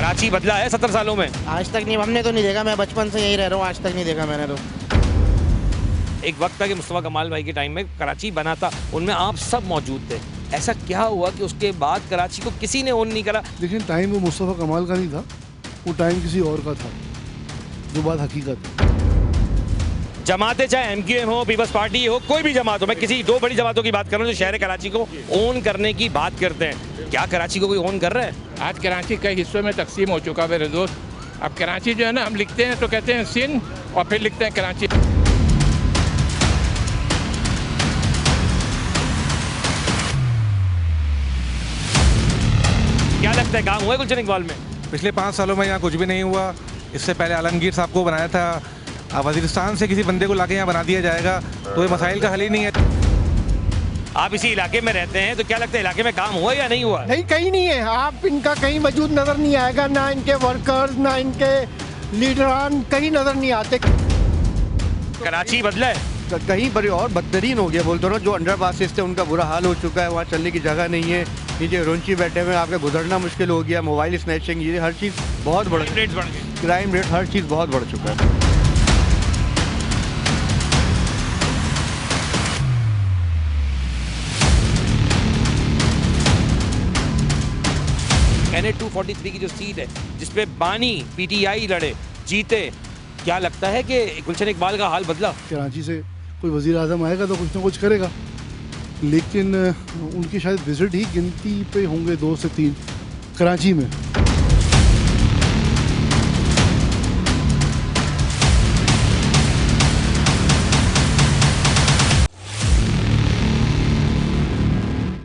कराची बदला है 70 सालों में? आज तक नहीं, हमने तो नहीं देखा। मैं बचपन से यही रह रहा हूँ, आज तक नहीं देखा मैंने तो। एक वक्त था कि मुस्तफ़ा कमाल भाई के टाइम में कराची बना था, उनमें आप सब मौजूद थे। ऐसा क्या हुआ कि उसके बाद कराची को किसी ने ओन नहीं करा? लेकिन टाइम वो मुस्तफ़ा कमाल का नहीं था, वो टाइम किसी और का था, जो बात हकीकत है। जमातें चाहे MQM हो, पीपल्स पार्टी हो, कोई भी जमात हो, मैं किसी दो बड़ी जमातों की बात कर रहा हूँ जो शहर कराची को ओन करने की बात करते हैं। क्या कराची को कोई ओन कर रहा है? आज कराची कई हिस्सों में तकसीम हो चुका है मेरे दोस्त। अब कराची जो है ना, हम लिखते हैं तो कहते हैं सिंध और फिर लिखते हैं कराची। क्या लगता है काम हुआ है गुलशन इकबाल में? पिछले 5 सालों में यहाँ कुछ भी नहीं हुआ। इससे पहले आलमगीर साहब को बनाया था, अब वज़ीरिस्तान से किसी बंदे को लाके यहाँ बना दिया जाएगा, तो ये मसाइल का हल ही नहीं है। आप इसी इलाके में रहते हैं तो क्या लगता है इलाके में काम हुआ या नहीं हुआ? नहीं, कहीं नहीं है। आप इनका कहीं वजूद नजर नहीं आएगा, ना इनके वर्कर्स, ना इनके लीडरान कहीं नजर नहीं आते। कराची बदला है? कहीं पर और बदतरीन हो गया। बोलते हो ना, जो अंडर पासिस थे उनका बुरा हाल हो चुका है, वहाँ चलने की जगह नहीं है। नीचे रुंची बैठे हुए, आपका गुजरना मुश्किल हो गया। मोबाइल स्नैचिंग, ये हर चीज़ बहुत बढ़ गई। क्राइम रेट हर चीज़ बहुत बढ़ चुका है। NA 243 की जो सीट है जिसपे बानी PTI लड़े, जीते, क्या लगता है कि गुलशन इकबाल का हाल बदला? कराची से कोई वज़ीर आज़म आएगा तो कुछ ना कुछ करेगा, लेकिन उनकी शायद विजिट ही गिनती पे होंगे 2 से 3 कराची में।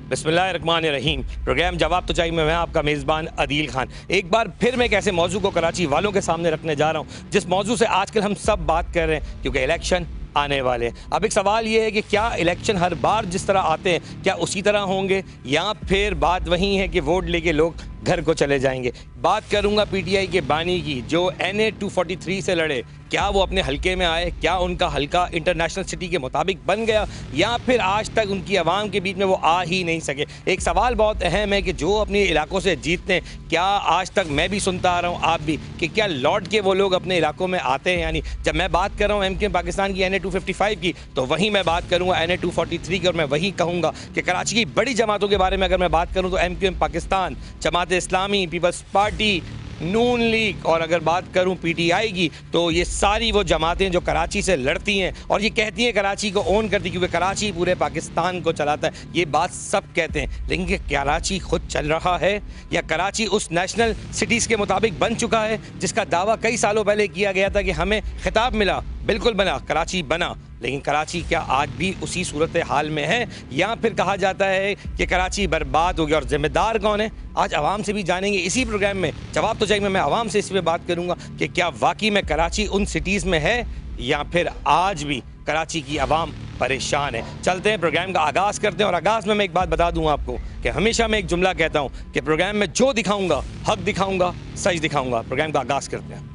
बिस्मिल्लाहिर्रहमानिर्रहीम। प्रोग्राम जवाब तो चाहिए मैं आपका मेज़बान अदील खान। एक बार फिर मैं एक ऐसे मौजू को कराची वालों के सामने रखने जा रहा हूँ जिस मौजू से आजकल हम सब बात कर रहे हैं, क्योंकि इलेक्शन आने वाले हैं। अब एक सवाल ये है कि क्या इलेक्शन हर बार जिस तरह आते हैं क्या उसी तरह होंगे, या फिर बात वही है कि वोट लेके लोग घर को चले जाएंगे? बात करूंगा PTI के बानी की जो NA 243 से लड़े। क्या वो अपने हलके में आए? क्या उनका हलका इंटरनेशनल सिटी के मुताबिक बन गया, या फिर आज तक उनकी आवाम के बीच में वो आ ही नहीं सके? एक सवाल बहुत अहम है कि जो अपने इलाकों से जीतते हैं, क्या आज तक मैं भी सुनता आ रहा हूँ, आप भी, कि क्या लौट के वो लोग अपने इलाकों में आते हैं? यानी जब मैं बात कर रहा हूँ MQM पाकिस्तान की NA 255 की, तो वहीं मैं बात करूँगा NA 243 की, और मैं वही कहूँगा कि कराची की बड़ी जमातों के बारे में अगर मैं बात करूँ तो MQM Pakistan, Jamaat Islami, peoples party, नून लीग, और अगर बात करूं PTI की तो ये सारी वो जमातें जो कराची से लड़ती हैं और ये कहती हैं कराची को ओन करती, क्योंकि कराची पूरे पाकिस्तान को चलाता है। ये बात सब कहते हैं, लेकिन क्या कराची खुद चल रहा है, या कराची उस नेशनल सिटीज़ के मुताबिक बन चुका है जिसका दावा कई सालों पहले किया गया था कि हमें खिताब मिला? बिल्कुल बना, कराची बना, लेकिन कराची क्या आज भी उसी सूरत हाल में है, या फिर कहा जाता है कि कराची बर्बाद हो गया? और जिम्मेदार कौन है आज आवाम से भी जानेंगे इसी प्रोग्राम में। जवाब तो चाहिए मैं आवाम से इस पर बात करूंगा कि क्या वाकई में कराची उन सिटीज़ में है, या फिर आज भी कराची की आवाम परेशान है। चलते हैं, प्रोग्राम का आगाज़ करते हैं। और आगाज़ में मैं एक बात बता दूं आपको कि हमेशा मैं एक जुमला कहता हूं कि प्रोग्राम में जो दिखाऊंगा हक दिखाऊंगा, सच दिखाऊंगा। प्रोग्राम का आगाज़ करते हैं।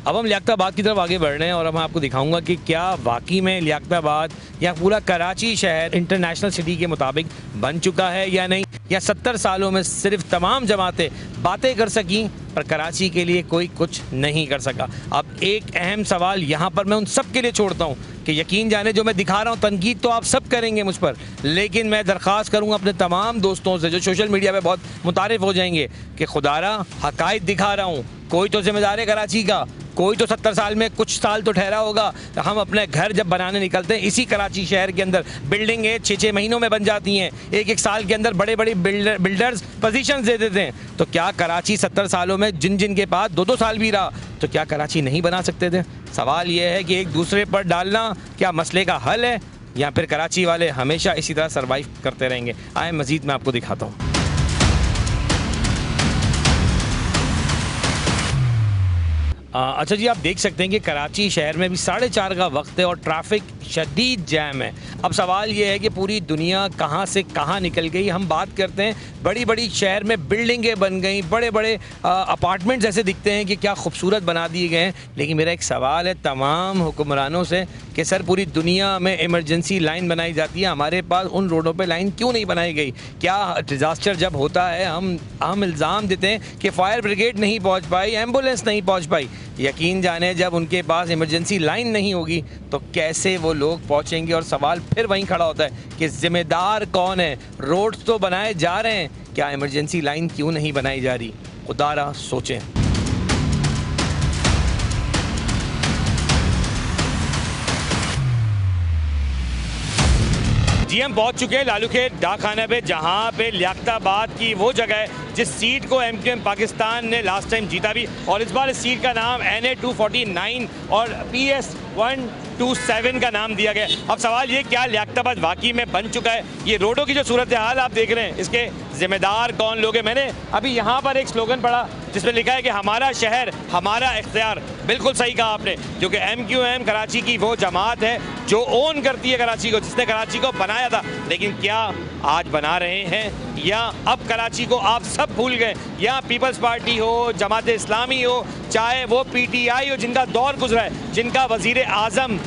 अब हम लियाकताबाद की तरफ आगे बढ़ रहे हैं और अब मैं आपको दिखाऊंगा कि क्या वाकई में लियाकताबाद या पूरा कराची शहर इंटरनेशनल सिटी के मुताबिक बन चुका है या नहीं, या 70 सालों में सिर्फ तमाम जमातें बातें कर सकीं पर कराची के लिए कोई कुछ नहीं कर सका। अब एक अहम सवाल यहाँ पर मैं उन सब के लिए छोड़ता हूँ कि यकीन जाने जो मैं दिखा रहा हूँ तनकीद तो आप सब करेंगे मुझ पर, लेकिन मैं दरख्वास्त करूँगा अपने तमाम दोस्तों से जो सोशल मीडिया पे बहुत मुतारिफ हो जाएंगे कि खुदारा हकायत दिखा रहा हूँ, कोई तो जिम्मेदार है कराची का, कोई तो 70 साल में कुछ साल तो ठहरा होगा। हम अपने घर जब बनाने निकलते हैं इसी कराची शहर के अंदर बिल्डिंगें 6-6 महीनों में बन जाती हैं, 1-1 साल के अंदर बड़े बड़े बिल्डर्स पोजीशंस दे देते हैं। तो क्या कराची 70 सालों में जिन जिन के पास 2-2 साल भी रहा, तो क्या कराची नहीं बना सकते थे? सवाल यह है कि एक दूसरे पर डालना क्या मसले का हल है, या फिर कराची वाले हमेशा इसी तरह सर्वाइव करते रहेंगे? आए मज़ीद मैं आपको दिखाता हूँ। अच्छा जी, आप देख सकते हैं कि कराची शहर में भी 4:30 का वक्त है और ट्रैफिक शदीद जैम है। अब सवाल ये है कि पूरी दुनिया कहाँ से कहाँ निकल गई। हम बात करते हैं बड़ी बड़ी शहर में बिल्डिंगें बन गई, बड़े बड़े अपार्टमेंट्स ऐसे दिखते हैं कि क्या खूबसूरत बना दिए गए हैं। लेकिन मेरा एक सवाल है तमाम हुक्मरानों से कि सर पूरी दुनिया में इमरजेंसी लाइन बनाई जाती है, हमारे पास उन रोडों पे लाइन क्यों नहीं बनाई गई? क्या डिज़ास्टर जब होता है हम इल्ज़ाम देते हैं कि फायर ब्रिगेड नहीं पहुंच पाई, एम्बुलेंस नहीं पहुंच पाई। यकीन जाने जब उनके पास इमरजेंसी लाइन नहीं होगी तो कैसे वो लोग पहुंचेंगे? और सवाल फिर वहीं खड़ा होता है कि ज़िम्मेदार कौन है? रोड्स तो बनाए जा रहे हैं, क्या इमरजेंसी लाइन क्यों नहीं बनाई जा रही? खुदारा सोचें। जी हम पहुंच चुके हैं लालू खेत डाकखाना पे, जहां पे लियाकताबाद की वो जगह है जिस सीट को MQM पाकिस्तान ने लास्ट टाइम जीता भी, और इस बार इस सीट का नाम NA 249 और PS 127 का नाम दिया गया। अब सवाल ये, क्या लियाकताबाद वाकई में बन चुका है? ये रोडों की जो सूरत हाल आप देख रहे हैं, इसके जिम्मेदार कौन लोग हैं? मैंने अभी यहाँ पर एक स्लोगन पढ़ा जिसमें लिखा है कि हमारा शहर हमारा इख्तियार। बिल्कुल सही कहा आपने, क्योंकि MQM कराची की वो जमात है जो ओन करती है कराची को, जिसने कराची को बनाया था। लेकिन क्या आज बना रहे हैं या अब कराची को आप सब भूल गए? या पीपल्स पार्टी हो, जमात इस्लामी हो, चाहे वो PTI हो, जिनका दौर गुजरा है, जिनका वजीर आज़म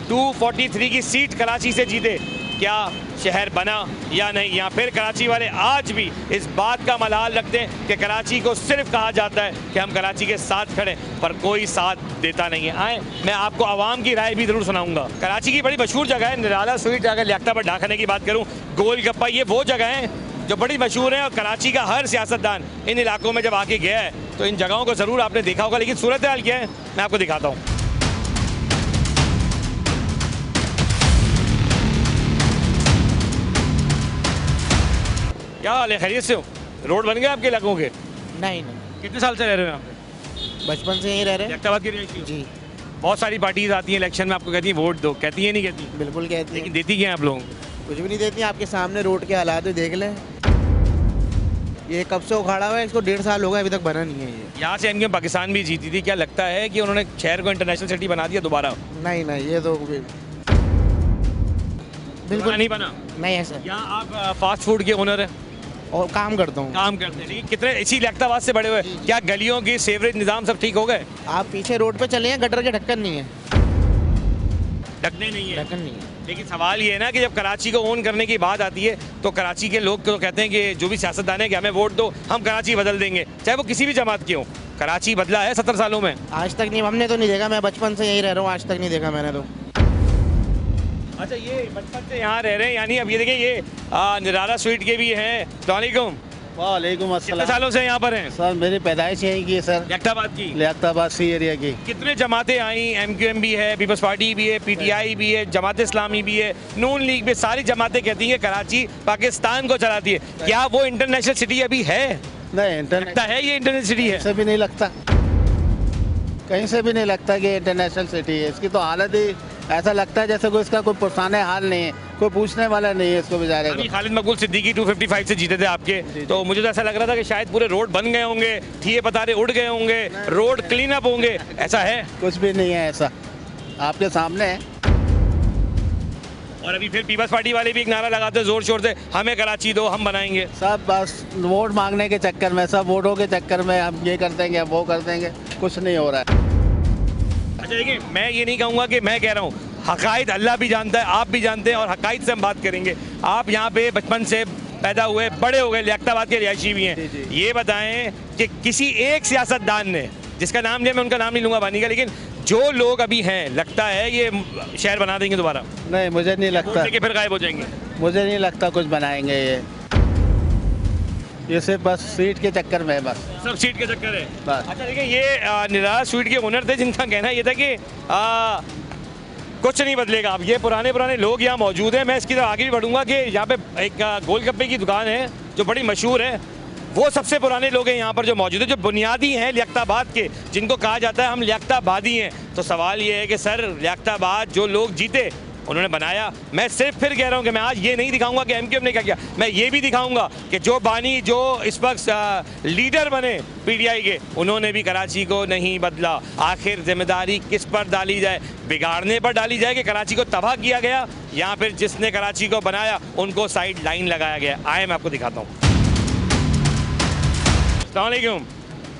243 की सीट कराची से जीते, क्या शहर बना या नहीं? या फिर कराची वाले आज भी इस बात का मलाल रखते हैं कि कराची को सिर्फ कहा जाता है कि हम कराची के साथ खड़े, पर कोई साथ देता नहीं है। आए मैं आपको आवाम की राय भी ज़रूर सुनाऊंगा। कराची की बड़ी मशहूर जगह है निराला स्वीट। अगर लियाकताबाद डाकखाने की बात करूँ, गोलगप्पा, ये वो जगह है जो बड़ी मशहूर है और कराची का हर सियासतदान इन इलाकों में जब आके गया है तो इन जगहों को ज़रूर आपने देखा होगा। लेकिन सूरत हाल क्या है मैं आपको दिखाता हूँ। क्या हाल है, खैरियत से हो? रोड बन गए आपके इलाकों के? नहीं नहीं, कितने साल से रह रहे हो यहाँ पे? बचपन से यहीं रह रहे हैं। लियाकताबाद की रिहायशी हो? जी बहुत सारी पार्टीज आती हैं इलेक्शन में, आपको कहती हैं वोट दो, कहती हैं नहीं कहती? बिल्कुल कहती है, लेकिन देती क्या हैं आप लोगों को? कुछ भी नहीं देती। आपके सामने रोड के हालात है, देख लें। ये कब से उखाड़ा हुआ है, इसको 1.5 साल हो गया, अभी तक बना नहीं है ये। यहाँ से MQM पाकिस्तान भी जीती थी, क्या लगता है कि उन्होंने शहर को इंटरनेशनल सिटी बना दिया दोबारा? नहीं नहीं, ये तो बिल्कुल नहीं बना। नहीं है सर। यहाँ आप फास्ट फूड के ओनर हैं और काम करता हूँ। काम करते हैं, लेकिन कितने इसी लियाकताबाद से बड़े हुए, क्या गलियों की सीवरेज निज़ाम सब ठीक हो गए? आप पीछे रोड पे चले हैं, गटर के ढक्कन नहीं है। ढकने नहीं है? ढक्कन नहीं है। लेकिन सवाल ये है ना कि जब कराची को ओन करने की बात आती है तो कराची के लोग तो कहते हैं कि जो भी सियासतदान है कि हमें वोट दो, हम कराची बदल देंगे, चाहे वो किसी भी जमात के हो। कराची बदला है 70 सालों में? आज तक नहीं, हमने तो नहीं देखा। मैं बचपन से यहीं रह रहा हूँ, आज तक नहीं देखा मैंने तो। अच्छा, ये बचपन से यहाँ रह रहे हैं, यानी अब ये देखें ये निराला स्वीट के भी हैं। अस्सलामुअलैकुम। वालेकुम कितने अस्सलाम। सालों से यहाँ पर हैं? सर मेरी पैदाइश यहीं की है सर, लियाकताबाद की। लियाकताबाद सी एरिया की। कितने जमातें आई? MQM भी है, पीपल्स पार्टी भी है, PTI भी है, जमात इस्लामी भी है, नून लीग भी, सारी जमातें कहती हैं कराची पाकिस्तान को चलाती है। क्या वो इंटरनेशनल सिटी अभी है? नहीं, इंटरनेट लगता है ये इंटरनेशनल सिटी है? से भी नहीं लगता, कहीं से भी नहीं लगता कि इंटरनेशनल सिटी है। इसकी तो हालत ही ऐसा लगता है जैसे कोई इसका कोई पुरसाने हाल नहीं है, कोई पूछने वाला नहीं है इसको बेचारे अभी को। खालिद मकबूल सिद्दीकी 255 से जीते थे आपके, तो मुझे तो ऐसा लग रहा था कि शायद पूरे रोड बन गए होंगे, ठिए पतारे उड़ गए होंगे, रोड क्लीन अप होंगे, ऐसा है? कुछ भी नहीं है ऐसा, आपके सामने है। और अभी फिर पीपल्स पार्टी वाले भी एक नारा लगाते हैं जोर शोर से, हमें कराची दो, हम बनाएंगे। सब बस वोट मांगने के चक्कर में, सब वोटों के चक्कर में हम ये कर देंगे, वो कर देंगे, कुछ नहीं हो रहा है। अच्छा देखिए, मैं ये नहीं कहूँगा कि मैं कह रहा हूँ, हकायत अल्लाह भी जानता है, आप भी जानते हैं, और हकायत से हम बात करेंगे। आप यहाँ पे बचपन से पैदा हुए, बड़े हो गए, लियाकताबाद के रिहायशी भी हैं। ये बताएं कि किसी एक सियासतदान ने, जिसका नाम लिया, मैं उनका नाम नहीं लूँगा बानी का, लेकिन जो लोग अभी हैं, लगता है ये शहर बना देंगे दोबारा? नहीं, मुझे नहीं लगता। कि फिर गायब हो जाएंगे? मुझे नहीं लगता कुछ बनाएंगे ये सिर्फ बस सीट के चक्कर में है, बस सब सीट के चक्कर है। बस। अच्छा देखिए, ये निराला स्वीट के ओनर थे जिनका कहना ये था कि कुछ नहीं बदलेगा। अब ये पुराने लोग यहाँ मौजूद हैं। मैं इसकी तरफ आगे भी बढ़ूंगा कि यहाँ पे एक गोलगप्पे की दुकान है जो बड़ी मशहूर है, वो सबसे पुराने लोग हैं यहाँ पर जो मौजूद है, जो बुनियादी हैं लियाकताबाद के, जिनको कहा जाता है हम लियाकताबादी हैं। तो सवाल ये है कि सर, लियाकताबाद जो लोग जीते उन्होंने बनाया। मैं सिर्फ फिर कह रहा हूँ कि मैं आज ये नहीं दिखाऊंगा कि एमक्यूएम ने क्या किया, मैं ये भी दिखाऊंगा कि जो बानी जो इस वक्त लीडर बने पीटीआई के, उन्होंने भी कराची को नहीं बदला। आखिर जिम्मेदारी किस पर डाली जाए? बिगाड़ने पर डाली जाए कि कराची को तबाह किया गया, या फिर जिसने कराची को बनाया उनको साइड लाइन लगाया गया? आए मैं आपको दिखाता हूँ। अस्सलाम वालेकुम।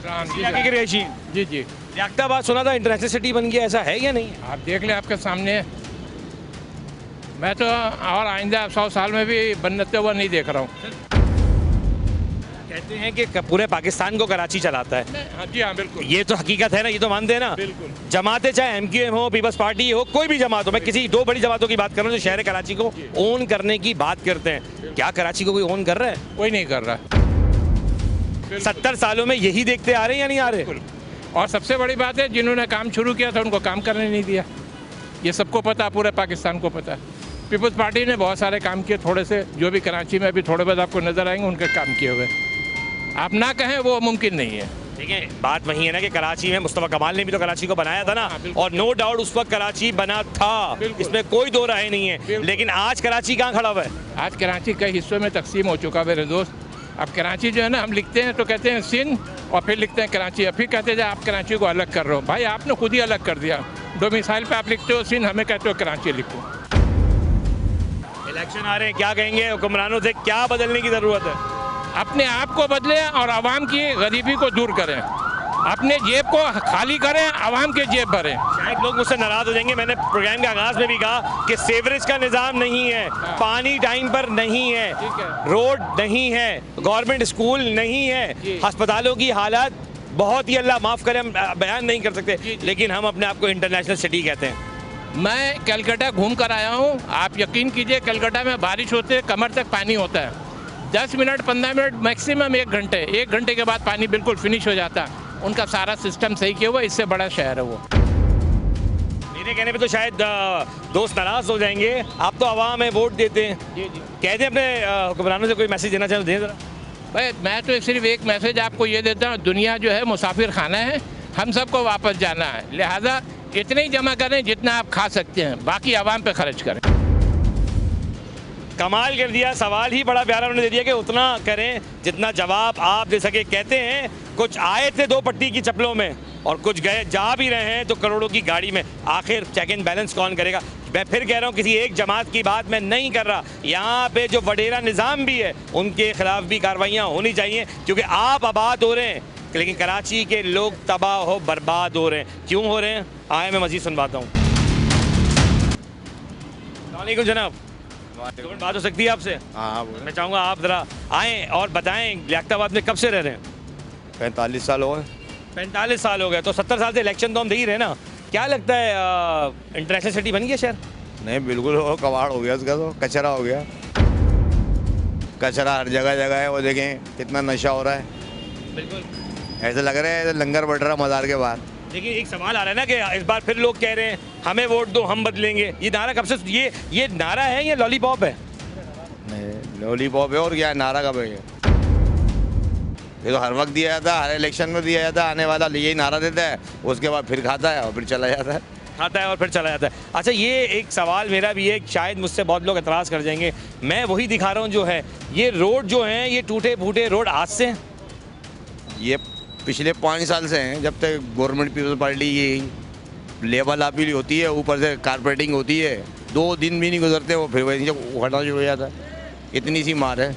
जी जी, लियाकताबाद सुना था इंटरनेशनल सिटी बन गया, ऐसा है या नहीं? आप देख लें आपके सामने। मैं तो और आइंदा 100 साल में भी बनते हुआ नहीं देख रहा हूँ। कहते हैं कि पूरे पाकिस्तान को कराची चलाता है। हाँ जी, हाँ बिल्कुल, ये तो हकीकत है ना, ये तो मानते हैं ना। बिल्कुल। जमातें चाहे एमक्यूएम हो, पीपल्स पार्टी हो, कोई भी जमात हो, मैं किसी 2 बड़ी जमातों की बात कर रहा हूँ जो शहर कराची को ओन करने की बात करते हैं। क्या कराची को कोई ओन कर रहा है? कोई नहीं कर रहा। 70 सालों में यही देखते आ रहे हैं या नहीं आ रहे? और सबसे बड़ी बात है, जिन्होंने काम शुरू किया था उनको काम करने नहीं दिया। ये सबको पता, पूरे पाकिस्तान को पता है। पीपल्स पार्टी ने बहुत सारे काम किए, थोड़े से जो भी कराची में अभी थोड़े बहुत आपको नजर आएंगे उनके काम किए हुए। आप ना कहें वो मुमकिन नहीं है। ठीक है, बात वही है ना कि कराची में मुस्तफा कमाल ने भी तो कराची को बनाया था ना, और नो डाउट उस वक्त कराची बना था, इसमें कोई दो राय नहीं है। लेकिन आज कराची कहाँ खड़ा हुआ है? आज कराची कई हिस्सों में तकसीम हो चुका है मेरे दोस्त। अब कराची जो है ना, हम लिखते हैं तो कहते हैं सिंध, और फिर लिखते हैं कराची, फिर कहते हैं आप कराची को अलग कर रहे हो। भाई आपने खुद ही अलग कर दिया। डोमिसाइल पे आप लिखते हो सिंध, हमें कहते हो कराची लिखो। इलेक्शन आ रहे हैं, क्या कहेंगे हुक्मरानों से, क्या बदलने की ज़रूरत है? अपने आप को बदलें और आवाम की गरीबी को दूर करें। अपने जेब को खाली करें, आवाम के जेब भरें। शायद लोग मुझसे नाराज हो जाएंगे, मैंने प्रोग्राम के आगाज में भी कहा कि सीवरेज का निज़ाम नहीं है, पानी टाइम पर नहीं है, रोड नहीं है, गवर्नमेंट स्कूल नहीं है, अस्पतालों की हालत बहुत ही, अल्लाह माफ़ करे, हम बयान नहीं कर सकते, लेकिन हम अपने आप को इंटरनेशनल सिटी कहते हैं। मैं कलकत्ता घूम कर आया हूँ। आप यकीन कीजिए, कलकत्ता में बारिश होते कमर तक पानी होता है। 10 मिनट 15 मिनट मैक्सिमम 1 घंटे, 1 घंटे के बाद पानी बिल्कुल फिनिश हो जाता है। उनका सारा सिस्टम सही किया हुआ, इससे बड़ा शहर है वो। मेरे कहने पे तो शायद दोस्त नाराज हो जाएंगे। आप तो आवाम है, वोट देते हैं। जी जी, कहते हैं अपने हुक्मरानों से कोई मैसेज देना चाहें तो दें ज़रा। भाई मैं तो सिर्फ एक मैसेज आपको ये देता हूँ, दुनिया जो है मुसाफिर खाना है, हम सबको वापस जाना है। लिहाजा इतने ही जमा करें जितना आप खा सकते हैं, बाकी आवाम पे खर्च करें। कमाल कर दिया, सवाल ही बड़ा प्यारा उन्होंने दे दिया कि उतना करें जितना जवाब आप दे सके। कहते हैं कुछ आए थे 2 पट्टी की चप्पलों में और कुछ गए, जा भी रहे हैं तो करोड़ों की गाड़ी में। आखिर चेक एंड बैलेंस कौन करेगा? मैं फिर कह रहा हूँ, किसी एक जमात की बात मैं नहीं कर रहा। यहाँ पे जो वडेरा निज़ाम भी है उनके खिलाफ भी कार्रवाइयाँ होनी चाहिए, क्योंकि आप आबाद हो रहे हैं लेकिन कराची के लोग तबाह हो बर्बाद हो रहे हैं। क्यों हो रहे हैं? आए मैं मज़ीद सुनवाता हूँ। वालेकुम जनाब, बात हो सकती है आपसे? हाँ, मैं चाहूँगा आप ज़रा आएँ और बताएं, लियाकताबाद में कब से रह रहे हैं? 45 साल हो गए। 45 साल हो गए, तो 70 साल से इलेक्शन तो हम दे ही रहे ना। क्या लगता है इंटरनेशनल सिटी बन गया शहर? नहीं, बिल्कुल हो, कबाड़ हो गया उसका, तो कचरा हो गया। कचरा हर जगह जगह है, वो देखें कितना नशा हो रहा है। बिल्कुल ऐसे लग रहा है लंगर बढ़ रहा मज़ार के बाहर। लेकिन एक सवाल आ रहा है ना कि इस बार फिर लोग कह रहे हैं हमें वोट दो, हम बदलेंगे। ये नारा कब से, ये नारा है या लॉलीपॉप है? नहीं, लॉलीपॉप है और क्या नारा कब है? ये तो हर वक्त दिया जाता है, हर इलेक्शन में दिया जाता है। आने वाला यही नारा देता है, उसके बाद फिर खाता है और फिर चला जाता है। खाता है और फिर चला जाता है। अच्छा, ये एक सवाल मेरा भी है, शायद मुझसे बहुत लोग एतराज़ कर जाएंगे, मैं वही दिखा रहा हूँ जो है, ये रोड जो हैं ये टूटे फूटे रोड आज से हैं? ये पिछले 5 साल से हैं, जब तक गवर्नमेंट पीपल्स पार्टी ये लेवल अपील होती है, ऊपर से कारपेटिंग होती है, 2 दिन भी नहीं गुजरते वो फिर वही उखड़ना शुरू हो जाता है। इतनी सी मार है।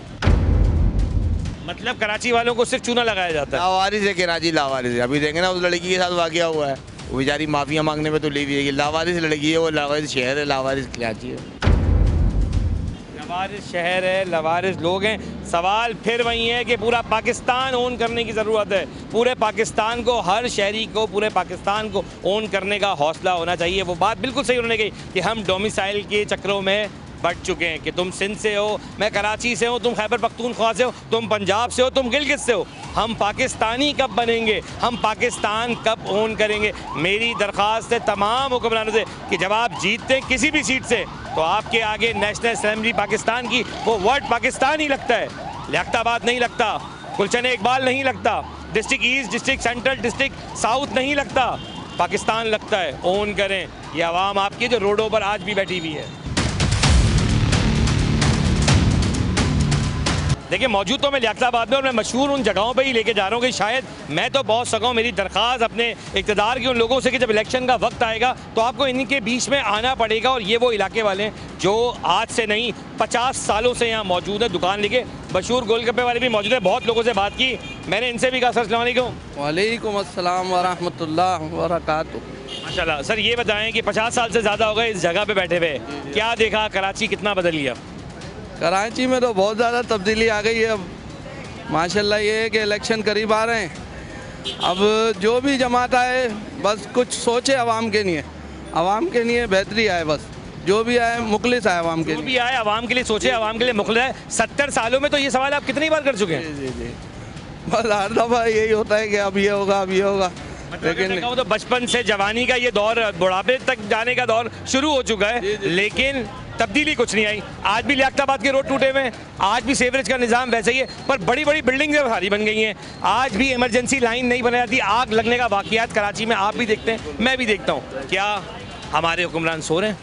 मतलब कराची वालों को सिर्फ चूना लगाया जाता है? लावारिस है कराची, लावारिस है। अभी देखें ना उस लड़की के साथ वाकया हुआ है, वो बेचारी माफिया मांगने में तो ली हुई है। लावारिस लड़की है वो, लावारिस शहर है, लावारिस कराची है। लवारिस शहर है, लवारिस लोग हैं। सवाल फिर वही है कि पूरा पाकिस्तान ओन करने की ज़रूरत है। पूरे पाकिस्तान को, हर शहरी को पूरे पाकिस्तान को ओन करने का हौसला होना चाहिए। वो बात बिल्कुल सही उन्होंने कही कि हम डोमिसाइल के चक्रों में बढ़ चुके हैं कि तुम सिंध से हो, मैं कराची से हूँ, तुम खैबर पख्तूनख्वा से हो, तुम पंजाब से हो, तुम गिलगित से हो। हम पाकिस्तानी कब बनेंगे? हम पाकिस्तान कब ओन करेंगे? मेरी दरख्वास्त है तमाम हुक्मरानों से कि जब आप जीतते हैं किसी भी सीट से तो आपके आगे नेशनल असेंबली पाकिस्तान की वो वर्ड पाकिस्तान ही लगता है, लियाकताबाद नहीं लगता, गुलशन इकबाल नहीं लगता, district east, district central, district south नहीं लगता, पाकिस्तान लगता है। ओन करें, ये आवाम आपकी जो रोडों पर आज भी बैठी हुई है। देखिए मौजूद तो मैं लियाकताबाद में और मैं मशहूर उन जगहों पे ही लेके जा रहा हूँ कि शायद मैं तो बहुत सका हूँ। मेरी दरख्वास्त अपने इक़्तिदार के उन लोगों से कि जब इलेक्शन का वक्त आएगा तो आपको इनके बीच में आना पड़ेगा। और ये वो इलाके वाले हैं जो आज से नहीं 50 सालों से यहाँ मौजूद है, दुकान लेके। मशहूर गोलगप्पे वाले भी मौजूद है। बहुत लोगों से बात की, मैंने इनसे भी कहा सर अस्सलाम वालेकुम। वालेकुम अस्सलाम व रहमतुल्लाह व बरकातुहू। माशाल्लाह। सर ये बताएं कि 50 साल से ज़्यादा हो गए इस जगह पे बैठे हुए, क्या देखा कराची कितना बदल गया? कराची में तो बहुत ज़्यादा तब्दीली आ गई है। अब माशाल्लाह ये है कि इलेक्शन करीब आ रहे हैं। अब जो भी जमात आए बस कुछ सोचे आवाम के लिए, आवाम के लिए बेहतरी आए, बस जो भी आए मुखलिस आए आवाम के जो लिए। भी आए आवाम के लिए सोचे, आवाम के लिए मुखलिस है। 70 सालों में तो ये सवाल आप कितनी बार कर चुके हैं? जी जी, बस हर दफ़ा यही होता है कि अब ये होगा, अब ये होगा। लेकिन तो बचपन से जवानी का ये दौर, बुढ़ापे तक जाने का दौर शुरू हो चुका है, लेकिन तब्दीली कुछ नहीं आई। आज भी लियाकताबाद के रोड टूटे हुए हैं, आज भी सीवरेज का निज़ाम वैसे ही है, पर बड़ी बड़ी बिल्डिंगें सारी बन गई हैं। आज भी इमरजेंसी लाइन नहीं बनाई जाती। आग लगने का वाक़यात कराची में आप भी देखते हैं, मैं भी देखता हूँ। क्या हमारे हुक्मरान सो रहे हैं?